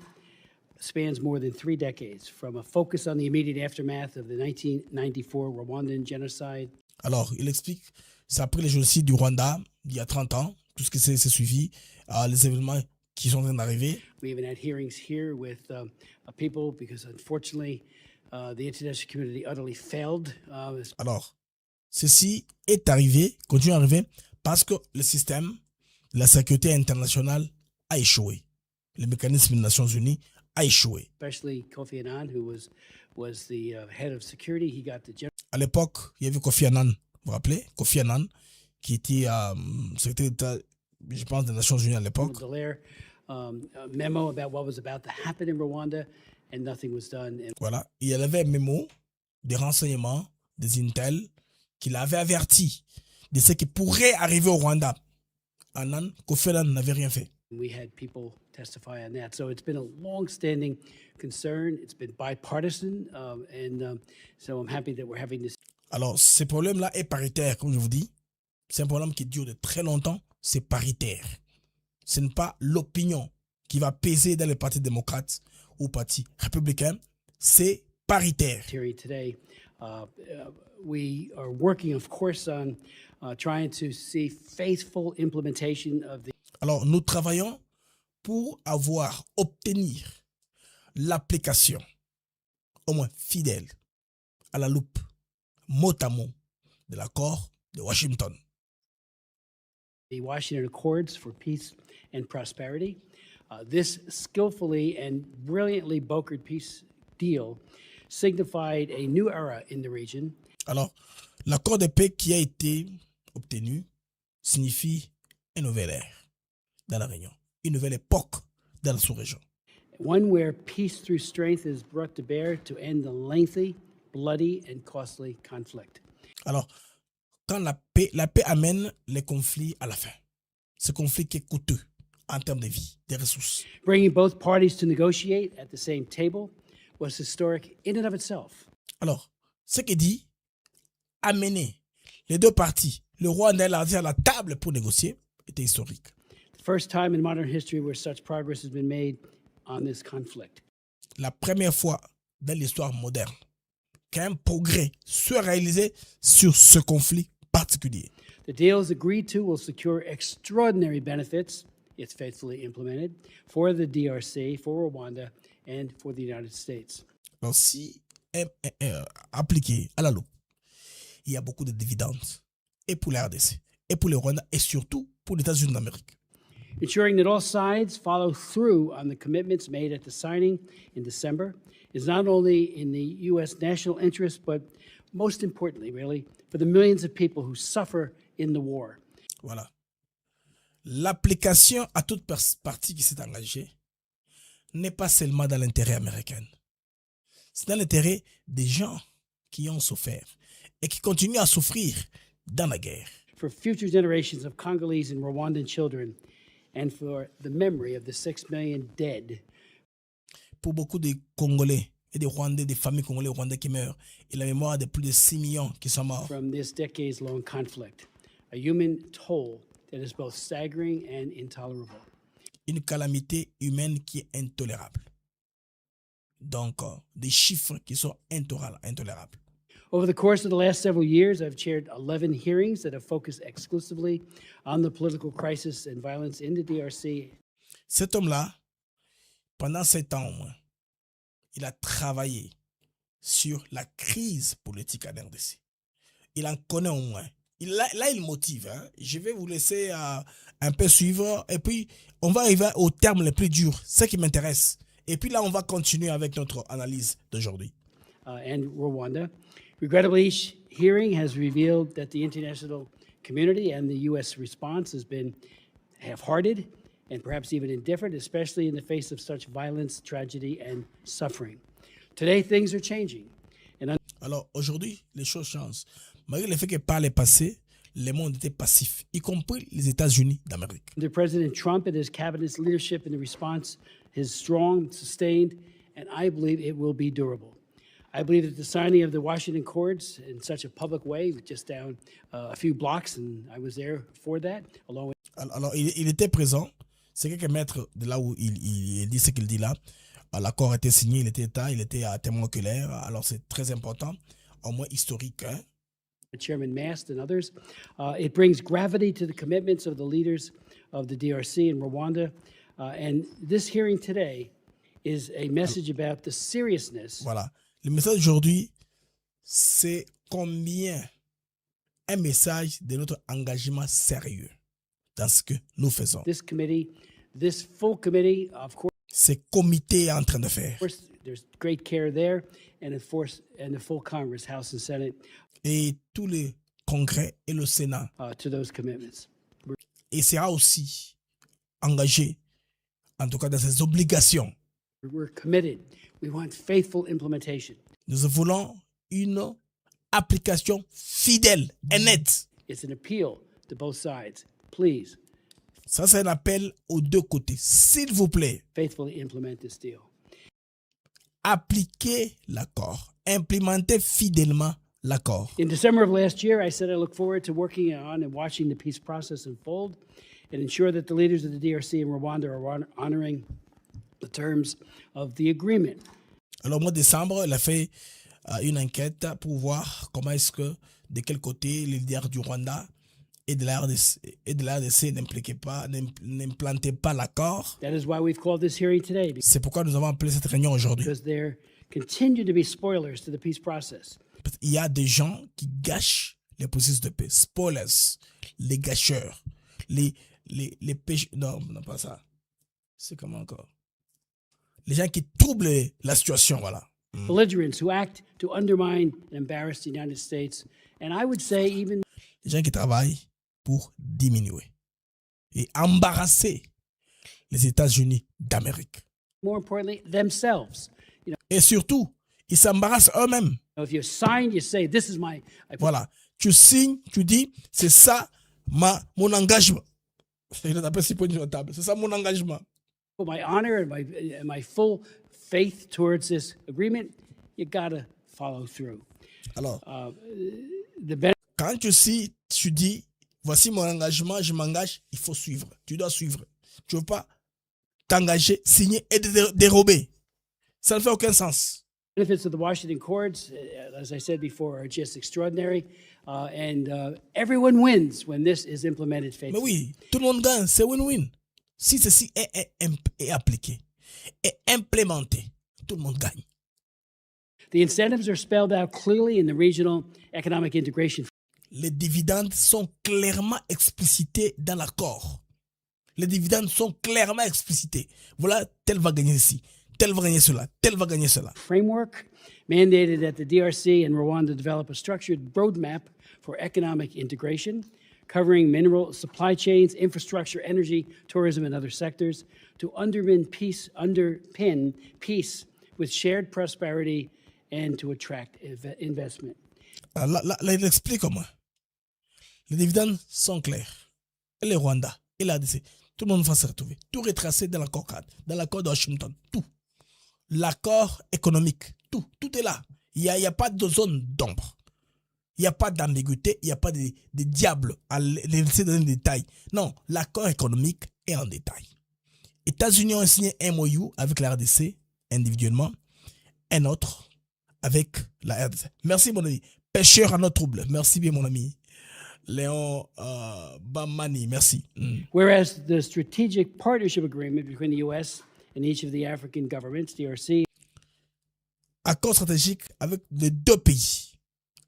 spans more than 3 decades, from a focus on the immediate aftermath of the 1994 Rwandan genocide. Alors, il explique, c'est après le génocide du Rwanda, il y a 30 ans, tout ce qui s'est suivi, les événements qui sont en train d'arriver. We even had hearings here with people because unfortunately the international community utterly failed. Alors, ceci est arrivé, continue à arriver, Parce que le système de la sécurité internationale a échoué. Le mécanisme des Nations Unies a échoué. Especially Kofi Annan, who was the head of security. He got the general À l'époque, il y avait Kofi Annan, vous vous rappelez? Kofi Annan, qui était secrétaire d'État, je pense, des Nations Unies à l'époque. Dallaire memo about what was about to happen in Rwanda, and nothing was done. And Voilà. Il y avait un mémo des renseignements, des Intel, qui l'avait averti de ce qui pourrait arriver au Rwanda. Annan, Kofi Annan n'avait rien fait. we had people testify on that. So it's been a long-standing concern. It's been bipartisan, so I'm happy that we're having this. Alors, ce problème-là est paritaire, comme je vous dis. C'est un problème qui dure de très longtemps. C'est paritaire. Ce n'est pas l'opinion qui va peser dans le parti démocrate ou parti républicain. C'est paritaire. Hearing today, we are working, of course, on trying to see faithful implementation of the. Alors, nous travaillons pour obtenir l'application, au moins fidèle, à la loupe, mot à mot, de l'accord de Washington. The Washington Accords for Peace and Prosperity. This skillfully and brilliantly brokered peace deal signified a new era in the region. Alors, l'accord de paix qui a été obtenu signifie une nouvelle ère dans la région, une nouvelle époque dans la sous-région. One where peace through strength is brought to bear to end the lengthy, bloody, and costly conflict. Alors, quand la paix amène les conflits à la fin. Ce conflit qui est coûteux en termes de vie, des ressources. Bringing both parties to negotiate at the same table was historic in and of itself. Alors, ce qui dit, amener les deux parties, le Rwanda et l'Arabie à la table pour négocier, était historique. The first time in modern history where such progress has been made on this conflict. La première fois dans l'histoire moderne qu'un progrès soit réalisé sur ce conflit particulier. The deals agreed to will secure extraordinary benefits, if faithfully implemented, for the DRC, for Rwanda, and for the United States. Alors, si appliqué à la loupe, il y a beaucoup de dividendes, et pour la RDC, et pour le Rwanda, et surtout pour les États-Unis d'Amérique. Ensuring that all sides follow through on the commitments made at the signing in December is not only in the U.S. national interest, but most importantly, really, for the millions of people who suffer in the war. Voilà. L'application à toute partie qui s'est engagée n'est pas seulement dans l'intérêt américain. C'est dans l'intérêt des gens qui ont souffert et qui continuent à souffrir dans la guerre. For future generations of Congolese and Rwandan children, and for the memory of the 6 million dead. Pour beaucoup de Congolais et des Rwandais, des familles congolaises et rwandais qui meurent, et la mémoire de plus de 6 millions qui sont morts. From this decades-long conflict, a human toll that is both staggering and intolerable. Une calamité humaine qui est intolérable. Donc, des chiffres qui sont intolérables. Over the course of the last several years, I've chaired 11 hearings that have focused exclusively on the political crisis and violence in the DRC. Cet homme-là, pendant 7 ans au moins, il a travaillé sur la crise politique en RDC. Il en connaît au moins. Là, il motive. Hein. Je vais vous laisser un peu suivre. Et puis, on va arriver au terme le plus dur, ce qui m'intéresse. Et puis là, on va continuer avec notre analyse d'aujourd'hui. And Rwanda. Regrettably, each hearing has revealed that the international community and the U.S. response has been half-hearted and perhaps even indifferent, especially in the face of such violence, tragedy, and suffering. Today, things are changing. Alors, aujourd'hui, les choses changent. Malgré le fait que par le passé, le monde était passif, y compris les États-Unis d'Amérique. Under President Trump and his cabinet's leadership in the response is strong, sustained, and I believe it will be durable. I believe that the signing of the Washington Accords in such a public way, just down a few blocks, and I was there for that, along with. Alors, il était présent. C'est quelques mètres de là où il dit ce qu'il dit là. L'accord a été signé, il était à témoin oculaire. Alors, c'est très important, au moins historique. Hein? Chairman Mast and others. It brings gravity to the commitments of the leaders of the DRC and Rwanda. And this hearing today is a message about the seriousness. Voilà. Le message d'aujourd'hui, c'est combien un message de notre engagement sérieux dans ce que nous faisons. This committee, this full committee, of Ce comité est en train de faire. course, there's great care there, and the full Congress, House and Senate, Et tous les congrès et le Sénat. to those commitments. Et sera aussi engagé, en tout cas dans ses obligations. We're committed. We want faithful implementation. Nous voulons une application fidèle et nette. It's an appeal to both sides. Please, Ça, c'est un appel aux deux côtés. S'il vous plaît, faithfully implement this deal. appliquez l'accord. Implémentez fidèlement l'accord. In December of last year, I said I look forward to working on and watching the peace process unfold and ensure that the leaders of the DRC and Rwanda are honoring the terms of the agreement. Alors, au mois de décembre, il a fait une enquête pour voir comment est-ce que, de quel côté, les leaders du Rwanda et de la RDC n'implantaient pas l'accord. That is why we've called this hearing today, C'est pourquoi nous avons appelé cette réunion aujourd'hui. because there continue to be spoilers to the peace process. Il y a des gens qui gâchent les processus de paix. Spoilers, les gâcheurs, les pécheurs. Non, pas ça. C'est comment encore? Les gens qui troublent la situation, voilà. Belligerents who act to undermine and embarrass the United States, and I would say even Les gens qui travaillent pour diminuer et embarrasser les États-Unis d'Amérique. more importantly, themselves. Et surtout, ils s'embarrassent eux-mêmes. If you sign, you say, this is my, I put Voilà. Tu signes, tu dis, c'est ça mon engagement. C'est ça mon engagement. my honor and my full faith towards this agreement. You gotta follow through. Alors, The ben- quand tu dis, voici mon engagement, je m'engage, il faut suivre. Tu dois suivre. Tu ne veux pas t'engager, signer et dérober. Ça ne fait aucun sens. benefits of the Washington Accords, as I said before, are just extraordinary. Everyone wins when this is implemented Mais faithfully. oui, tout le monde gagne, c'est win-win. Si ceci est appliqué et implémenté, tout le monde gagne. The incentives are spelled out clearly in the regional economic integration. Les dividendes sont clairement explicités dans l'accord. Les dividendes sont clairement explicités. Voilà, tel va gagner ici, tel va gagner cela, tel va gagner cela. Framework mandated that the DRC and Rwanda develop a structured roadmap for economic integration, covering mineral supply chains, infrastructure, energy, tourism, and other sectors, to underpin peace with shared prosperity and to attract investment. Là, il explique comment. Les dividendes sont clairs. Et les Rwanda, et la RDC, tout le monde va se retrouver. Tout retracé dans l'accord cadre, dans l'accord de Washington, tout. L'accord économique, tout est là. Il n'y a pas de zone d'ombre. Il n'y a pas d'ambiguïté, il n'y a pas de diable à laisser dans les détails. Non, l'accord économique est en détail. États-Unis ont signé un MOU avec la RDC individuellement, un autre avec la RDC. Merci mon ami. Pêcheur à notre trouble. Merci bien mon ami. Léon Bamani, merci. Whereas the strategic partnership agreement between the U.S. and each of the African governments, DRC, Accord stratégique avec les deux pays,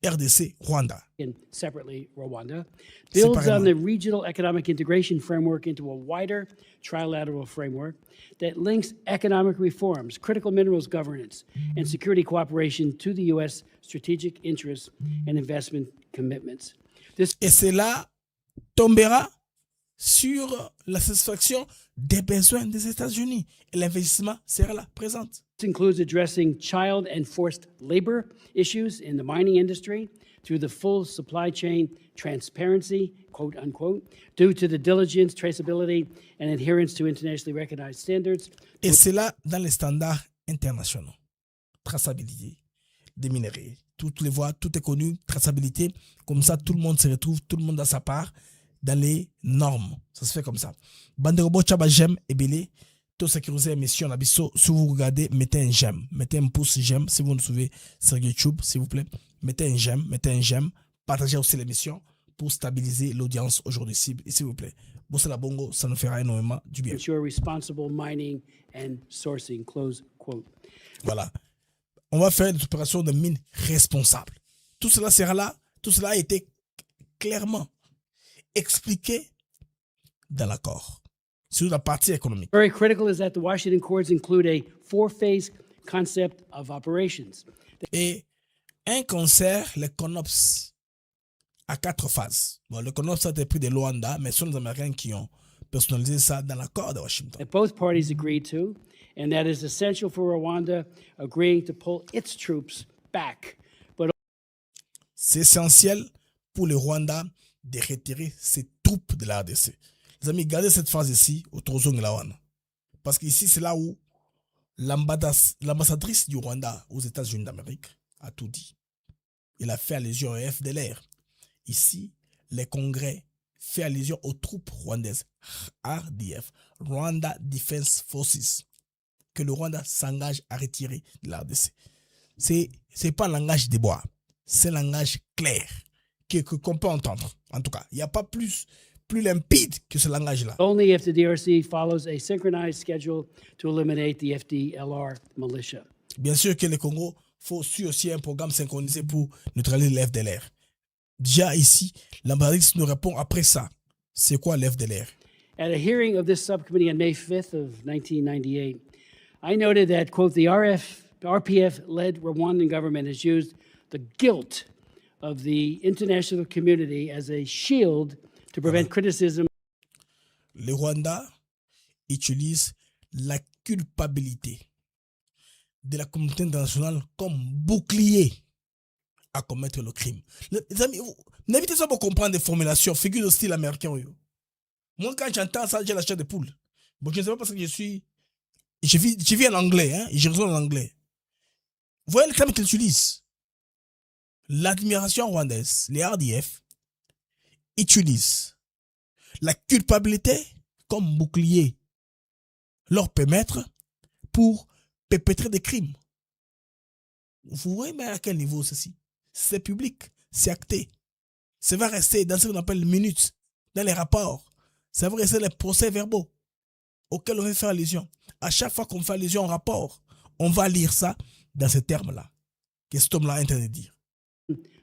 RDC, Rwanda. and separately Rwanda, builds on Séparément. the regional economic integration framework into a wider trilateral framework that links economic reforms, critical minerals governance, and security cooperation to the U.S. strategic interests and investment commitments. This Et cela tombera sur la satisfaction des besoins des États-Unis. Et l'investissement sera là, présent. includes addressing child and forced labor issues in the mining industry through the full supply chain transparency, quote unquote, due to the diligence, traceability, and adherence to internationally recognized standards. Et cela dans les standards internationaux. Traçabilité des minerais. Toutes les voies, tout est connu, traçabilité. Comme ça, tout le monde se retrouve, tout le monde a sa part dans les normes. Ça se fait comme ça. Banderobo Chaba j'aime et belé. Tout sécuriser l'émission Nabiso. Si vous regardez, mettez un j'aime. Mettez un pouce j'aime si vous nous suivez sur YouTube, s'il vous plaît. Mettez un j'aime. Partagez aussi l'émission pour stabiliser l'audience aujourd'hui, s'il vous plaît. Bossez la bongo, ça nous fera énormément du bien. Ensure responsible mining and sourcing, close quote. Voilà. On va faire des opérations de mine responsables. Tout cela sera là. Tout cela a été clairement expliqué dans l'accord sur la partie économique. Very critical is that the Washington courts include a four-phase concept of operations. Et un concert, le CONOPS, à 4 phases. Bon, le CONOPS, ça a été pris de Luanda, mais ce sont les Américains qui ont personnalisé ça dans l'accord de Washington. That both parties agreed to, and that is essential for Rwanda agreeing to pull its troops back. But C'est essentiel pour le Rwanda de retirer ses troupes de la RDC. Les amis, gardez cette phrase ici, au Trozo Nglawana. Parce qu'ici, c'est là où l'ambassadrice du Rwanda aux États-Unis d'Amérique a tout dit. Il a fait allusion au FDLR. Ici, le Congrès fait allusion aux troupes rwandaises, RDF, Rwanda Defense Forces, que le Rwanda s'engage à retirer de la RDC. C'est pas un langage de bois, c'est un langage clair qu'on peut entendre. En tout cas, il n'y a pas plus limpide que ce langage-là. only if the DRC follows a synchronized schedule to eliminate the FDLR militia. Bien sûr que le Congo faut suivre aussi un programme synchronisé pour neutraliser l'FDLR. Déjà ici, l'ambassadrice nous répond après ça. C'est quoi l'FDLR? At a hearing of this subcommittee on May 5th of 1998, I noted that, quote, the RPF-led Rwandan government has used the guilt of the international community as a shield to prevent criticism Le Rwanda utilise la culpabilité de la communauté internationale comme bouclier à commettre le crime. Les amis, n'évitez pas de comprendre des formulations, figures de style américain. Moi, quand j'entends ça, j'ai la chair de poule. Bon, je ne sais pas parce que je vis en anglais, hein, et je raisonne en anglais. Vous voyez le terme qu'ils utilisent. L'admiration rwandaise, les RDF, utilisent la culpabilité comme bouclier, leur permettre pour perpétrer des crimes. Vous voyez mais à quel niveau ceci? C'est public, c'est acté. Ça va rester dans ce qu'on appelle les minutes, dans les rapports. Ça va rester les procès-verbaux auxquels on veut faire allusion. À chaque fois qu'on fait allusion au rapport, on va lire ça dans ces termes-là. Qu'est-ce que cet homme-là est en train de dire?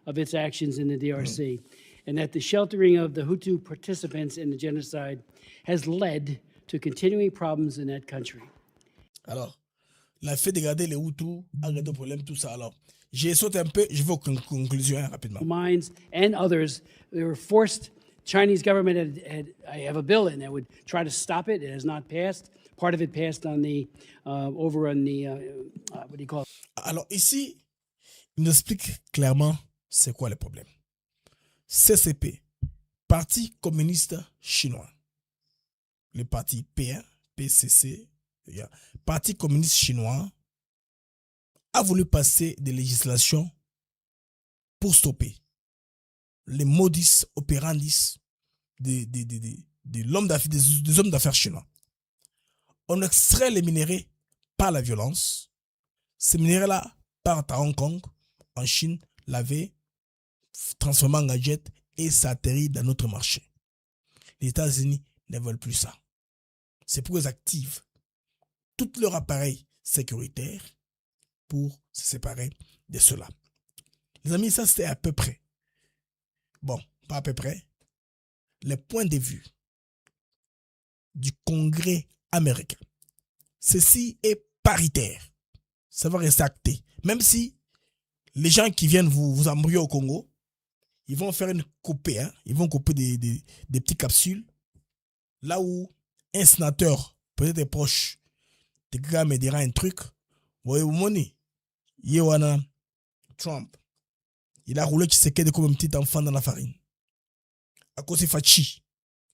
of its actions in the DRC, and that the sheltering of the Hutu participants in the genocide has led to continuing problems in that country. Alors, la fait de garder les Hutus a réglé le problème, tout ça. Alors, j'ai sauté un peu, je vais aux conclusions rapidement. Mines and others, they were forced. Chinese government I have a bill in that would try to stop it. It has not passed. Part of it passed on the over on the what do you call it? Alors ici, il nous explique clairement c'est quoi le problème. CCP, Parti communiste chinois, le parti P1, PCC, Parti communiste chinois, a voulu passer des législations pour stopper les modus operandis des hommes d'affaires chinois. On extrait les minéraux par la violence. Ces minéraux-là partent à Hong Kong, en Chine, lavés, transformés en gadgets et ça atterrit dans notre marché. Les États-Unis ne veulent plus ça. C'est pourquoi ils activent tout leur appareil sécuritaire pour se séparer de cela. Les amis, ça c'était à peu près. Bon, pas à peu près. Le point de vue du Congrès américain. Ceci est paritaire. Ça va rester acté. Même si les gens qui viennent vous embrouiller au Congo, ils vont faire une coupée. Hein? Ils vont couper des petites capsules. Là où un sénateur peut-être proche de gars me dira un truc. Vous voyez, money. Yewana Trump. Il a roulé Tshisekedi comme un petit enfant dans la farine. À cause de Fachi.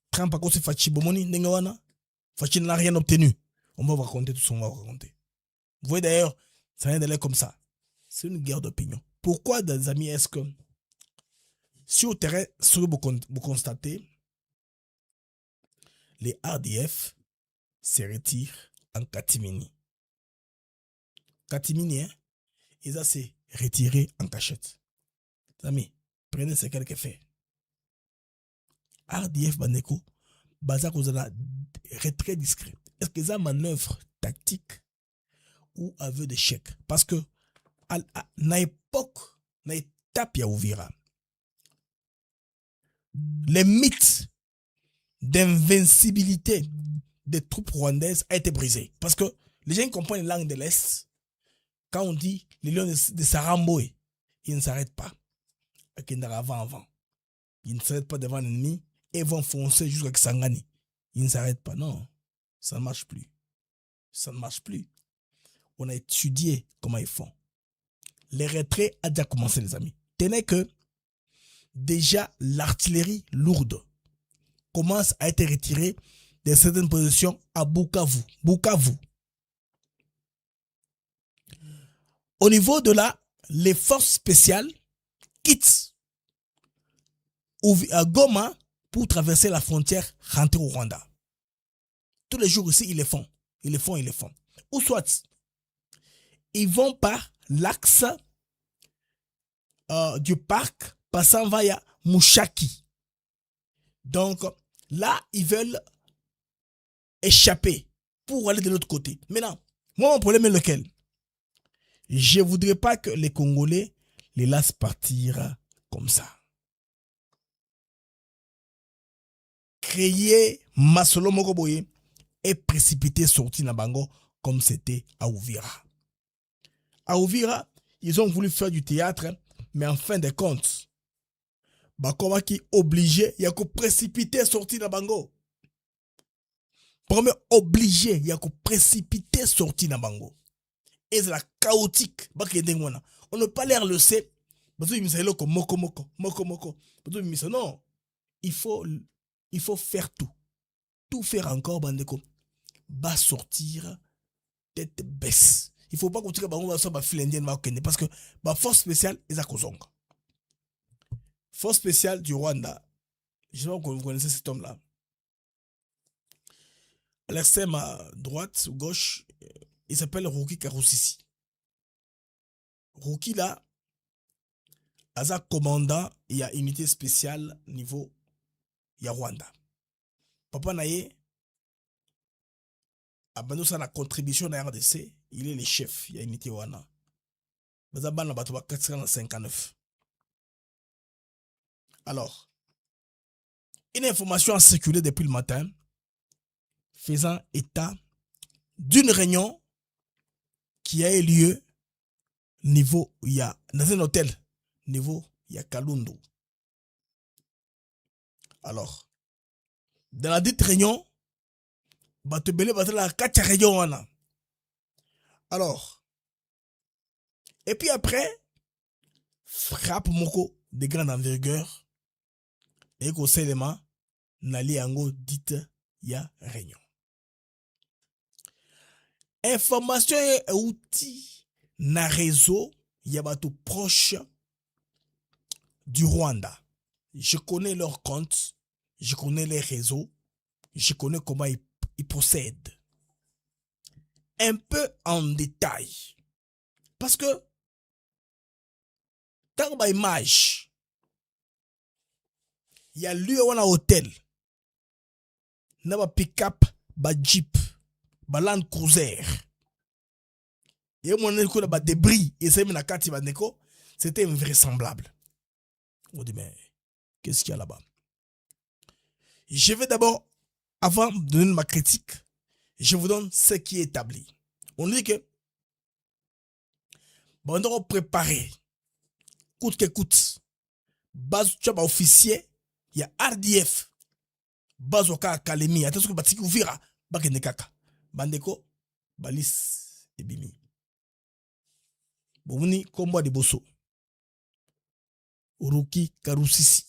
Trump à cause de Fachi. Bomoni, Nengawana. Fachi n'a rien obtenu. On va vous raconter tout ce qu'on va vous raconter. Vous voyez d'ailleurs, ça vient d'aller comme ça. C'est une guerre d'opinion. Pourquoi, des amis, est-ce que si au terrain, vous constatez, les RDF se retirent en catimini. Catimini, hein? Et ça, c'est retiré en cachette. Amis, prenez ce qu'elle fait. RDF Baneko, Bazak vous a très discret. Est-ce que c'est une manœuvre tactique ou aveu d'échec? Parce que à l'époque, à l'étape Yaouvira, le mythe d'invincibilité des troupes rwandaises a été brisé. Parce que les gens qui comprennent les langues de l'Est, quand on dit les lions de Saramboé, ils ne s'arrêtent pas. Avant. Ils ne s'arrêtent pas devant l'ennemi et vont foncer jusqu'à Kisangani. Ils ne s'arrêtent pas. Non, ça ne marche plus. Ça ne marche plus. On a étudié comment ils font. Les retraits a déjà commencé, les amis. Tenez que déjà l'artillerie lourde commence à être retirée de certaines positions à Bukavu. Au niveau de les forces spéciales quittent à Goma pour traverser la frontière, rentrer au Rwanda. Tous les jours ici, ils le font. Ou soit, ils vont par l'axe du parc, passant via Mushaki. Donc, là, ils veulent échapper pour aller de l'autre côté. Maintenant, moi, mon problème est lequel? Je ne voudrais pas que les Congolais les laissent partir comme ça. Créer Masolo Mokoboye et précipiter sortir Nabango comme c'était à Ouvira. À Ouvira, ils ont voulu faire du théâtre, mais en fin de compte, Bakoma qui obligé, il y a que précipiter sortir Nabango. Premier obligé, il y a que précipiter sortir Nabango. Et c'est la chaotique. On ne peut pas l'air le sait. Non, il faut faire tout. Tout faire encore, bandeko. Va sortir tête baisse. Il ne faut pas continuer à faire indienne parce que la force spéciale est à Kozonga. Force spéciale du Rwanda. Je sais pas si vous connaissez cet homme-là. À l'extrême droite ou gauche, il s'appelle Ruki Karusisi. Ruki là, Aza commandant, il y a unité spéciale niveau ya Rwanda. Papa Naye, abandonne sa contribution à RDC, il est le chef, il y a unité Wana. Baza ban la bateau 459. Alors, une information a circulé depuis le matin faisant état d'une réunion qui a eu lieu niveau, il y a dans un hôtel niveau, il y a Kalundu. Alors, dans la dite réunion, Batebele la 4 réunions. Alors, et puis après, frappe moko de grande envergure et qu'au élément, n'ali ango dite ya réunion. Information et outils na réseau, y a bateau proche du Rwanda. Je connais leurs comptes, je connais les réseaux, je connais comment ils procèdent. Un peu en détail. Parce que, dans ma image, il y a lui où on a hôtel, il y a pick-up, jeep, Land Cruiser. Et mon débris, et c'est c'était invraisemblable. On dit, mais qu'est-ce qu'il y a là-bas? Je vais d'abord, avant de donner ma critique, je vous donne ce qui est établi. On dit que, on doit préparer, coûte que coûte, base de officier, il y a RDF, base au cas académie, attention que batiki ouvira, bakende kaka. Bandeko, balis et bimi. Bouni, combo de bosso. Ruki Karusisi.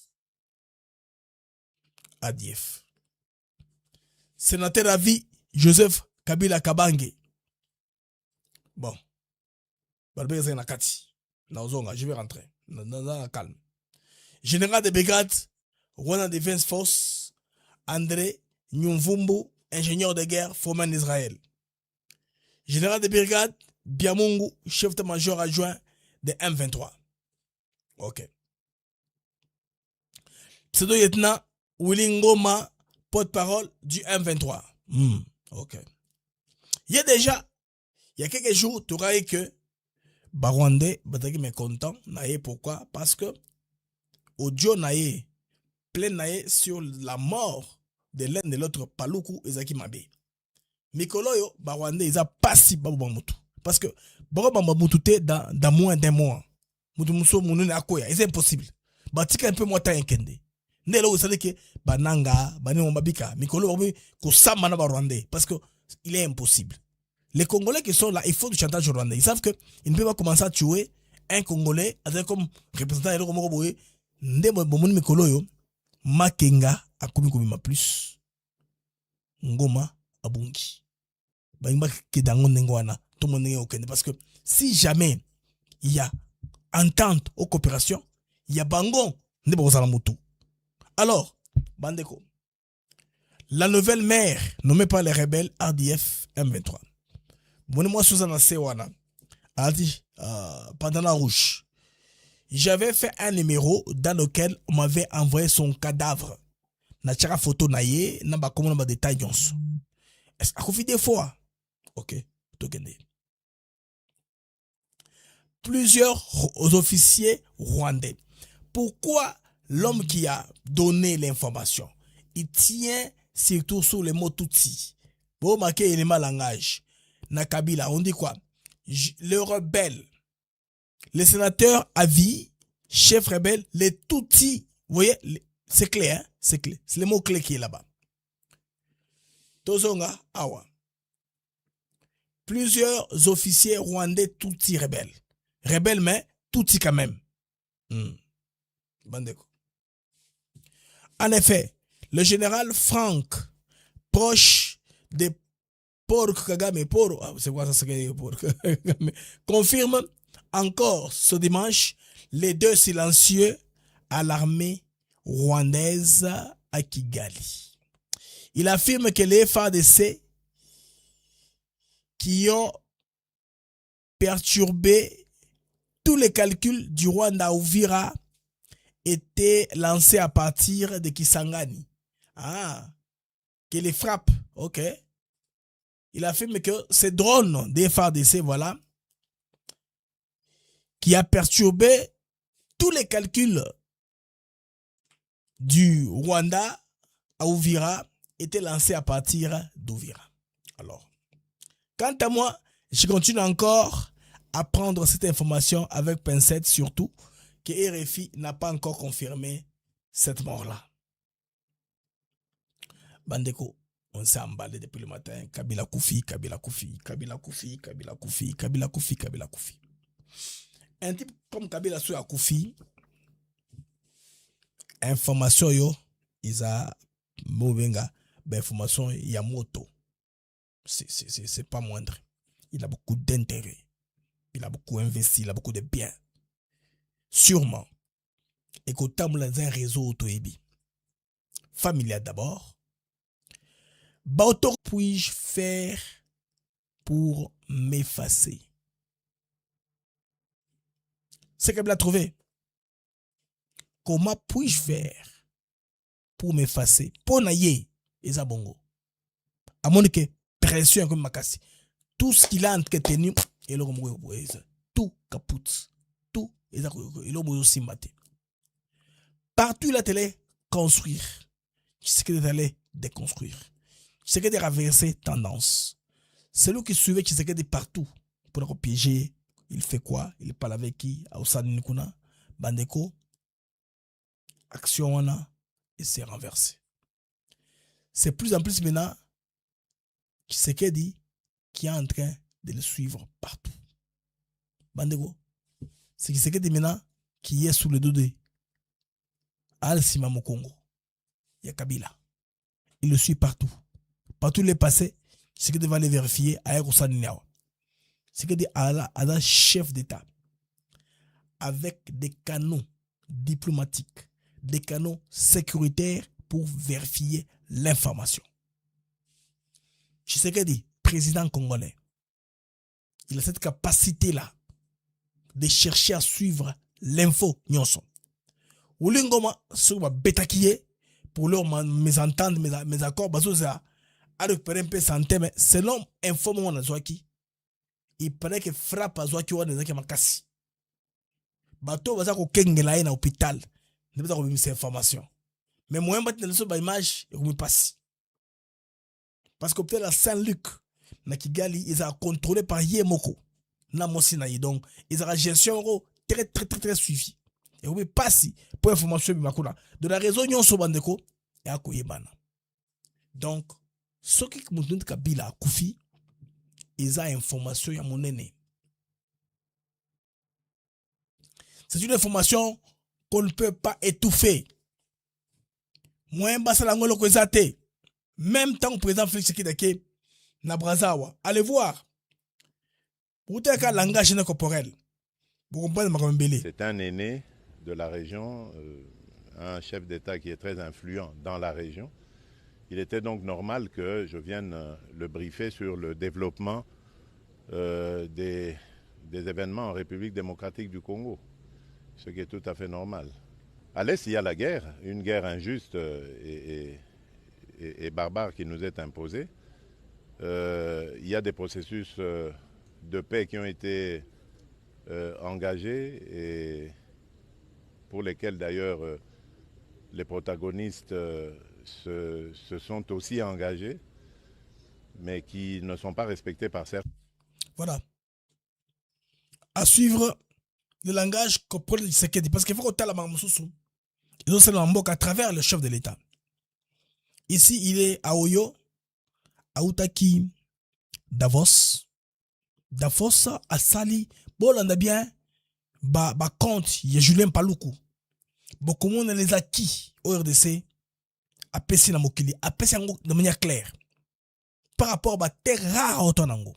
ADF. Sénateur à vie, Joseph Kabila Kabange. Bon. Balbé Nakati. Je vais rentrer. Dans la calme. Général de brigade, Rwanda Defense Force, André Nyumvumbu, ingénieur de guerre, foreman d'Israël. Général de brigade, Biamungu, chef de major adjoint de M23. Ok. Pseudo-lieutenant Willy Ngoma, porte-parole du M23. Ok. Il y a quelques jours, tu auras eu que Barwandais, Bataki mécontent, pourquoi? Parce que audio naïe plaint sur la mort de l'un de l'autre Paluku et Zaki Mabe. Mikolo yo, ba Rwandais, ils a pas si babu mutu. Parce que, babu mutu te dans moins d'un mois. Mutu muso mounou akoya. C'est impossible. Ba tika un peu moins temps kende. Ne lo usade ke, ba nanga, ba ni mbabika. Mikolo babu, ko samba na ba Rwandais. Parce que, il est impossible. Les Congolais qui sont là, ils font du chantage rwandais. Ils savent qu'ils ne peuvent pas commencer à tuer un Congolais, comme représentant de l'Europe. Nde bomoni mikolo yo, Makenga a komi ma plus. Ngoma abungi. Bangba kedango nengwana, tout le monde est parce que si jamais il y a entente ou coopération, il y a bango nde bozala mutu. Alors, bandeko, la nouvelle maire nommée par les rebelles RDF M23. Moi Susanna Sewana a dit pendant la rouge. J'avais fait un numéro dans lequel on m'avait envoyé son cadavre. Na tchara photo na ye, na ba komo na ba détail nyonso. Est-ce qu'on fait des fois? OK, tokende. Plusieurs officiers rwandais. Pourquoi l'homme qui a donné l'information, il tient surtout sur les mots Tutsi. Bon, marqué élément langage. Na Kabila, on dit quoi? Le rebelle. Les sénateurs à vie, chef rebelle, les Tutsis, vous voyez, c'est clair, hein? C'est clair. C'est le mot clé qui est là-bas. Tozonga, awa. Plusieurs officiers rwandais Tutsis rebelles. Rebelles, mais Tutsis quand même. Bandeko. En effet, le général Frank, proche des Paul Kagame, c'est quoi ça, c'est Paul Kagame, confirme encore ce dimanche les deux silencieux à l'armée rwandaise à Kigali. Il affirme que les FARDC qui ont perturbé tous les calculs du Rwanda Uvira étaient lancés à partir de Kisangani. Que les frappes, ok. Il affirme que ces drones des FARDC, voilà, qui a perturbé tous les calculs du Rwanda à Uvira étaient lancés à partir d'Uvira. Alors, quant à moi, je continue encore à prendre cette information avec pincette, surtout que RFI n'a pas encore confirmé cette mort-là. Bandeko, on s'est emballé depuis le matin. Kabila Koufi, Kabila Koufi, Kabila Koufi, Kabila Koufi, Kabila Koufi, Kabila Koufi. Un type comme Kabila Souya Koufi, information yo, ils a mouvenga, information yamoto. C'est pas moindre. Il a beaucoup d'intérêt. Il a beaucoup investi, il a beaucoup de biens. Sûrement. Et qu'au temps dans un réseau auto-ébi. Familial d'abord. Bauto puis-je faire pour m'effacer? C'est qu'elle l'a trouvé. Comment puis-je faire pour m'effacer? Pour naïe, et bongo. À mon que pression comme makasi. Tout ce qu'il a entretenu, tout capoute. Tout, il a aussi maté. Partout, il a allé construire. Tu sais qu'il est allé déconstruire. Tu sais qu'il est renversé tendance. C'est lui qui suivait, tu sais qu'il est partout. Pour le piéger, il fait quoi? Il parle avec qui? Aoussane Nikuna, Bandeko. Action, on a, et c'est renversé. C'est plus en plus maintenant, tu sais qu'il dit, qui est en train de le suivre partout. Bandeko. C'est qui c'est que maintenant qui est sous le dos de Al-Sima Mokongo. Il y a Kabila. Il le suit partout. Partout où il est passé, c'est que devant les vérifier à Erosan Niawa. C'est que un chef d'État avec des canaux diplomatiques, des canaux sécuritaires pour vérifier l'information. Tshisekedi, président congolais, il a cette capacité-là de chercher à suivre l'info nyonso. Oulingoma sur ma bêtakier pour leur mésentendre mes accords parce que ça a récupéré un peu santé mais selon info mon azwaki il paraît que frappe azwaki wana ezaki makasi. Bato baza ko kengela na hôpital ne pas ko bimisa information. mais moyen bat na so ba image et passe parce que peut-être à Saint-Luc na Kigali ils sont contrôlés par Yemoko na Mosina donc ils ont la gestion très suivi et oui passe pour information bimakuna de la raison nyonso bandeko et akoyebana donc ce qui mutundu kabila kufi ils ont information ya monene. C'est une information qu'on ne peut pas étouffer. Moi, même tant que le président Félix Tshisekedi na Brazawa, allez voir. Pour tel cas, langage corporel. Vous comprenez? C'est un aîné de la région, un chef d'État qui est très influent dans la région. Il était donc normal que je vienne le briefer sur le développement des événements en République démocratique du Congo. Ce qui est tout à fait normal. À l'Est, il y a la guerre, une guerre injuste et barbare qui nous est imposée. Il y a des processus de paix qui ont été engagés et pour lesquels d'ailleurs les protagonistes se sont aussi engagés, mais qui ne sont pas respectés par certains. Voilà. À suivre le langage corporel de Tshisekedi, parce qu'il faut que la Mamoussou, ils ont cela en à travers le chef de l'État. Ici, il est à Oyo, à Outaki, Davos. Davos à Sali, bon, on a bien, compte, il y a Julien Paloukou. Bon, comment on les acquis au RDC, à Pessi na Mokili, à Pessi de manière claire, par rapport à terre rare au Tonango.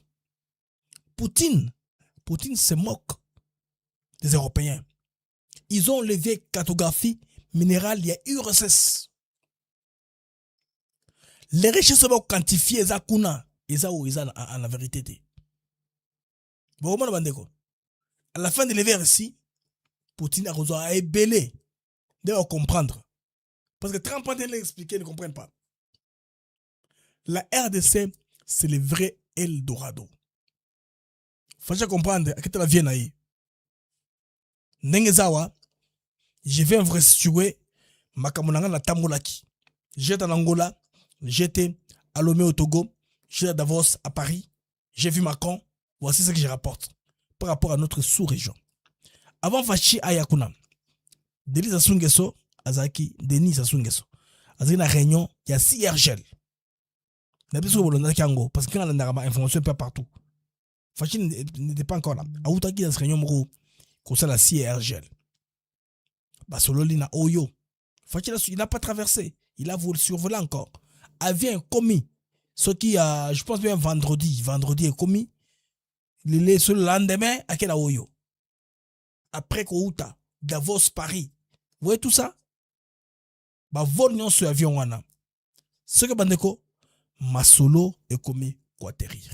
Poutine se moque des Européens. Ils ont levé cartographie minérale, il y a URSS. Les richesses sont quantifiées, ils ont en la vérité. Bon, à la fin de lever ici, Poutine a besoin à ébélé de comprendre. Parce que Trump a expliqué, ils ne comprennent pas. La RDC, c'est le vrai Eldorado. Faut comprendre à quelle la vient naïe. Nengezawa, je vais restituer Makamunanga na Tambolaki. J'étais en Angola, j'étais à Lomé au Togo, j'étais à Davos à Paris, j'ai vu Macron. Voici ce que je rapporte par rapport à notre sous-région. Avant Fachi Ayakuna, Denis Sassou Nguesso, Azaki, Denis Sassou Nguesso, Azaki na réunion, il y a CIRGL. N'a pas de parce que quand on a information un peu partout. Fachi n'était pas encore là. Aoutaki dans ce réunion, comme ça la CIRGL. Basololi na Oyo. Fachi il n'a pas traversé. Il a voulu survoler encore. Avait un commis. Ce qui a, je pense bien vendredi est commis. Le lendemain, à quel Oyo. Après Kouta, Davos, Paris. Vous voyez tout ça? Vol non sur avion wana. Ce que bandeko, Masolo est commis quoi atterrir.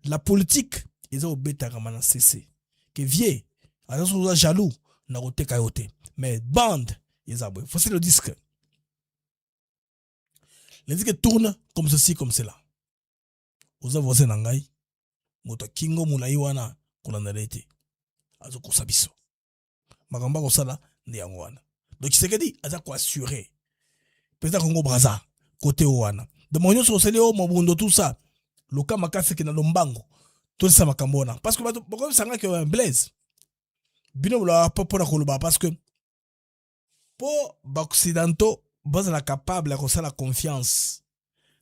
La politique, ils ont obéi à Ramana cessé. Que vieux, ils sont jaloux, n'a roté kayote. Mais bande, ils ont obéi. Faut le disque. Les disques tournent comme ceci, comme cela. Vous avez voisin nangai. Moto kingo mulai wana kulanarete. Azo kosabiso. Magamba kosala ndi yango wana. Donc Tshisekedi aza ko assurer. Président Congo Brazza côté wana. De monyo so seleo mobundo tout ça. Loka makase na lombango. Tout ça makambona parce que bako sanga que un blaze. Bino la popo na koluba parce que pour occidentaux base la capable à la confiance.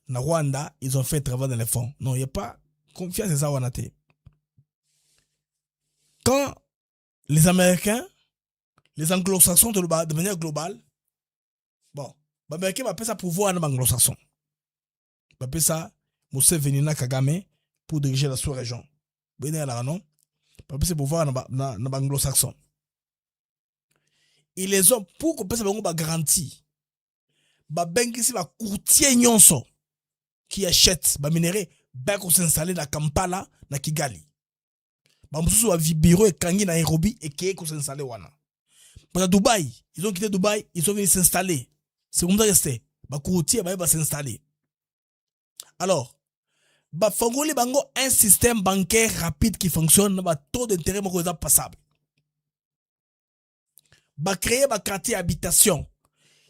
Na Rwanda, ils ont fait travail dans les fonds. Non, il n'y a pas confiance à ça wanate. Quand les Américains, les Anglo-Saxons de manière globale, bon, les Américains appellent ça pouvoir en Anglo-Saxons. Ils appellent ça Museveni na Kagame pour diriger la sous-région. Vous voyez là, non? Ils appellent ça pouvoir en Anglo-Saxons. Ils les ont pour qu'on puisse avoir garantie. Bengisi ba courtier nyonso qui achète ba minerai ba ko s'installer na Kampala na Kigali. Ba mususu wa bureau ekangi na Nairobi et qui ko s'installer wana. Parce que Dubaï, ils ont quitté Dubaï, ils sont venus s'installer. C'est comme ça que c'est. Ba courtier ba s'installer. Alors, ba fongoli bango un système bancaire rapide qui fonctionne, ba taux d'intérêt moko passable. Ba créer ba quartier habitation.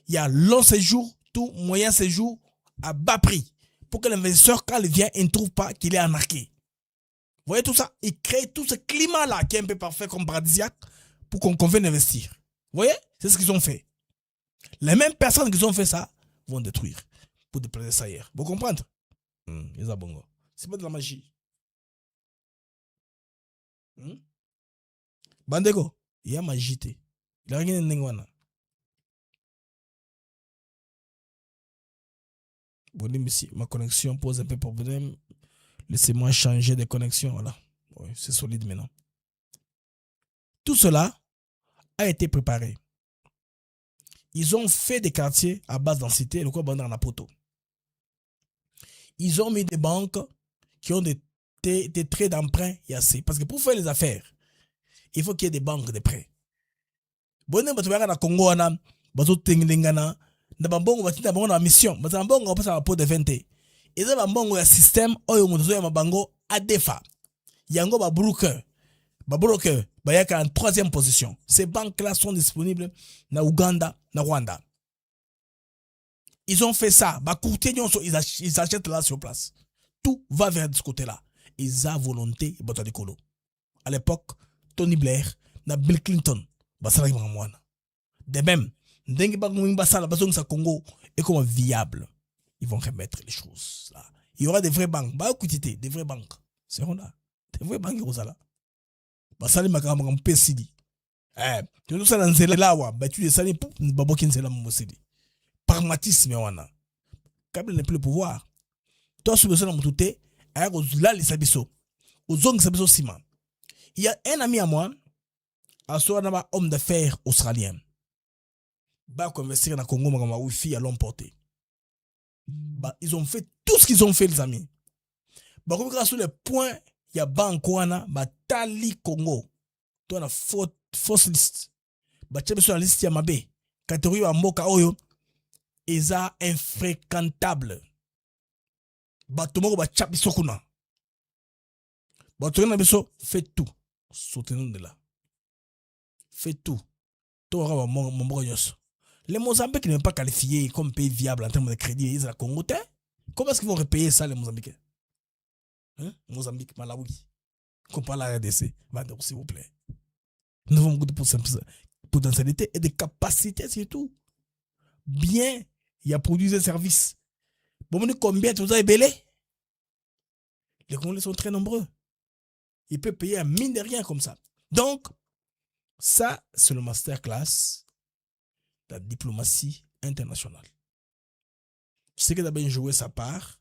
il y a long séjour, tout moyen séjour à bas prix. Pour que l'investisseur, quand il vient, il ne trouve pas qu'il est arnaqué. Vous voyez tout ça? Il crée tout ce climat-là qui est un peu parfait comme paradisiaque pour qu'on convienne d'investir. Vous voyez? C'est ce qu'ils ont fait. Les mêmes personnes qui ont fait ça vont détruire pour déplacer ça hier. Vous comprenez? C'est pas de la magie. Bandego, il y a magie. Il a rien de bon, ici, ma connexion pose un peu problème. Laissez-moi changer de connexion. Voilà. Oui, c'est solide maintenant. Tout cela a été préparé. Ils ont fait des quartiers à basse densité, le quoi dans la poteau. Ils ont mis des banques qui ont des traits d'emprunt assez. Parce que pour faire les affaires, il faut qu'il y ait des banques de prêts. Bon, tu vas à Congo, bazo tinglingana, na bambongo batina bango na mission, baza bambongo on passe à pot de 20. Et ça bambongo ya système oyo moto ya mabango adefa. Yango ba broker bayaka en 3e position. Ces banques-là sont disponibles na Ouganda, na Rwanda. Ils ont fait ça. Bah, courtiers, ils achètent là sur place. Tout va vers ce côté-là. Ils ont volonté. À l'époque, Tony Blair, na Bill Clinton, de même, Congo est comme viable. Ils vont remettre les choses là. Il y aura des vraies banques. Bah, écoutez, des vraies banques. C'est là. Des vraies banques, là. Bah, ça, les macarons en PCD. Tu nous as dit là, bah, tu es allé pour Babokin, c'est là, mon CD. Pragmatisme, wana. Quand il n'est plus le pouvoir. Toi, sur le sol, tout est, là, les sabiso. Aux ongles sabiso ciment. Il y a un ami à moi, un homme d'affaires australien. Bah, investir dans le Congo, ma wifi à l'homme porté. Bah, ils ont fait tout ce qu'ils ont fait, les amis. Bah, comme grâce sur le point, il y a Bankwana, bah, Tali Congo. Toi, on a fausse liste. Bah, tu es sur la liste, il y a Mabé. Catégorie à Moka Oyo. Eza infréquentable. Batomoko ba chap biso kuna. Batomoko na biso fait tout. Soutenons de là. Fait tout. Toi mon les Mozambiques n'est pas qualifié comme pays viable en termes de crédit. Ils sont la Congo. Comment est-ce qu'ils vont repayer ça les Mozambicains? Mozambique, Malawi. Comparé à la RDC. S'il vous plaît. Nous avons beaucoup de potentialité et de capacité surtout. Bien, il y a produit des services. Bon, combien tu as ébélé? Les Congolais sont très nombreux. Ils peuvent payer un mine de rien comme ça. Donc, ça, c'est le masterclass de la diplomatie internationale. Tu sais que d'abord joué sa part.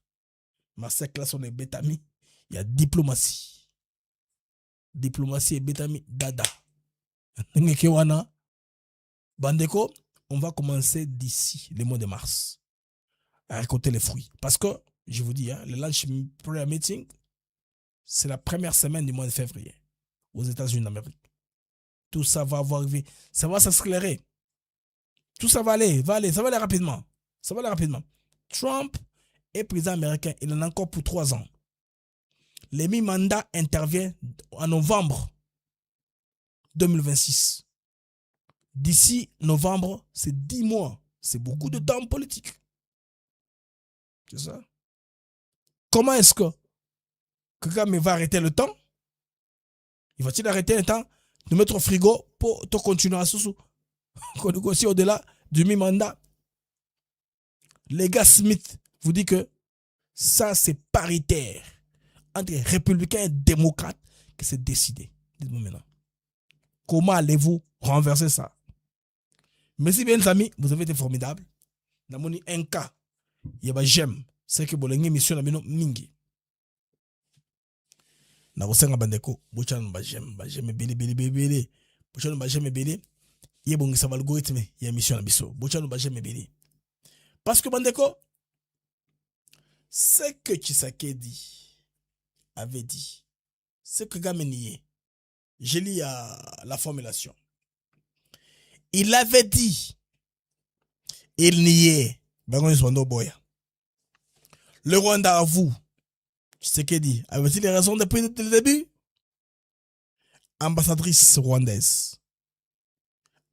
Masterclass, on est bétami. Il y a diplomatie. Diplomatie et bétami, dada. Bandeko, on va commencer d'ici, le mois de mars, à récolter les fruits. Parce que, je vous dis, le launch prayer meeting, c'est la première semaine du mois de février, aux États-Unis d'Amérique. Tout ça va arriver, ça va s'accélérer. Tout ça va aller, ça va aller rapidement. Ça va aller rapidement. Trump est président américain, il en a encore pour 3 ans. Le mi-mandat intervient en novembre 2026. D'ici novembre, c'est 10 mois. C'est beaucoup de temps politique. C'est ça. Comment est-ce que Kagame va arrêter le temps? Il va-t-il arrêter le temps de mettre au frigo pour te continuer à sous négocier au-delà du mi-mandat? Les gars Smith vous dit que ça, c'est paritaire entre républicains et démocrates que c'est décidé. Dites-moi maintenant. Comment allez-vous renverser ça? Merci bien les amis, vous avez été formidables. Dans un cas, il y a j'aime. C'est que vous avez une émission dans mingi. Na kosenga bandeko, bochan ba j'aime beli. Bochan ba j'aime beli. Il y a algorithme, il y a émission na biso. Bochan ba j'aime beli. Parce que bandeko, ce que Tshisekedi avait dit, ce que Gamenier, je lis la formulation. Il avait dit, il niait, le Rwanda avoue, Tshisekedi, avait-il raison depuis le début? Ambassadrice rwandaise,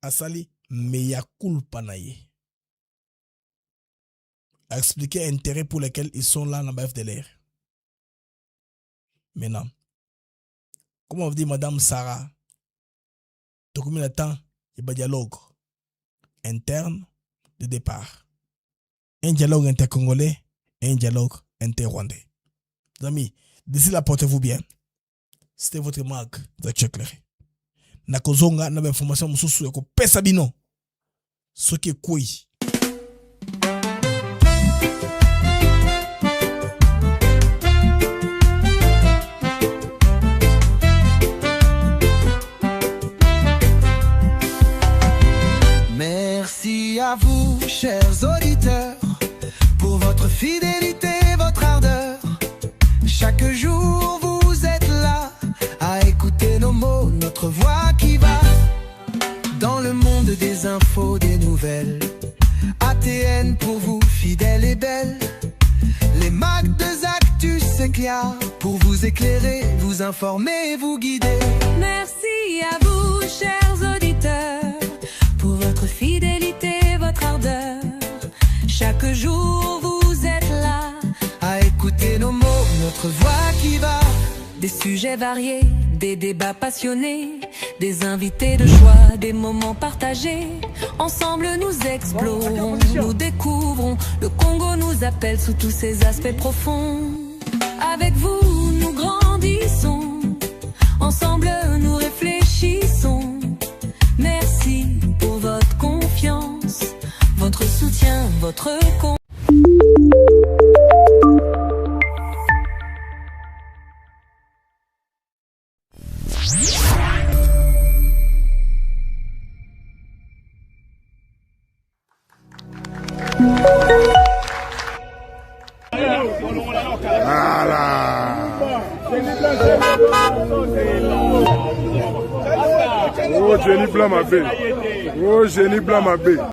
Asali, meya culpa naye. à expliquer l'intérêt pour lequel ils sont là dans le FDLR. Maintenant, comme on vous dit, Madame Sarah, de combien de temps il y a un dialogue interne de départ? Un dialogue intercongolais et un dialogue inter-rwandais. Les amis, d'ici là, portez-vous bien. C'était votre marque d'Actu Éclairé. Nakozonga na information mususu yako pesa bino. Soki koi. Merci à vous, chers auditeurs, pour votre fidélité, votre ardeur. Chaque jour, vous êtes là à écouter nos mots, notre voix qui va dans le monde des infos, des nouvelles. ATN pour vous, fidèle et belle. Les Mac de Actus s'éclairent pour vous éclairer, vous informer, vous guider. Merci à vous, chers auditeurs, pour votre fidélité, votre ardeur. Chaque jour, vous êtes là à écouter nos mots, notre voix qui va. Des sujets variés, des débats passionnés, des invités de choix, des moments partagés. Ensemble nous explorons, nous découvrons. Le Congo nous appelle sous tous ses aspects profonds. Avec vous, nous grandissons. Ensemble, nous réfléchissons. Merci pour votre confiance, votre soutien, votre confiance. Oh, Jenny Blanc, ma belle. Oh, Jenny Blanc, ma belle.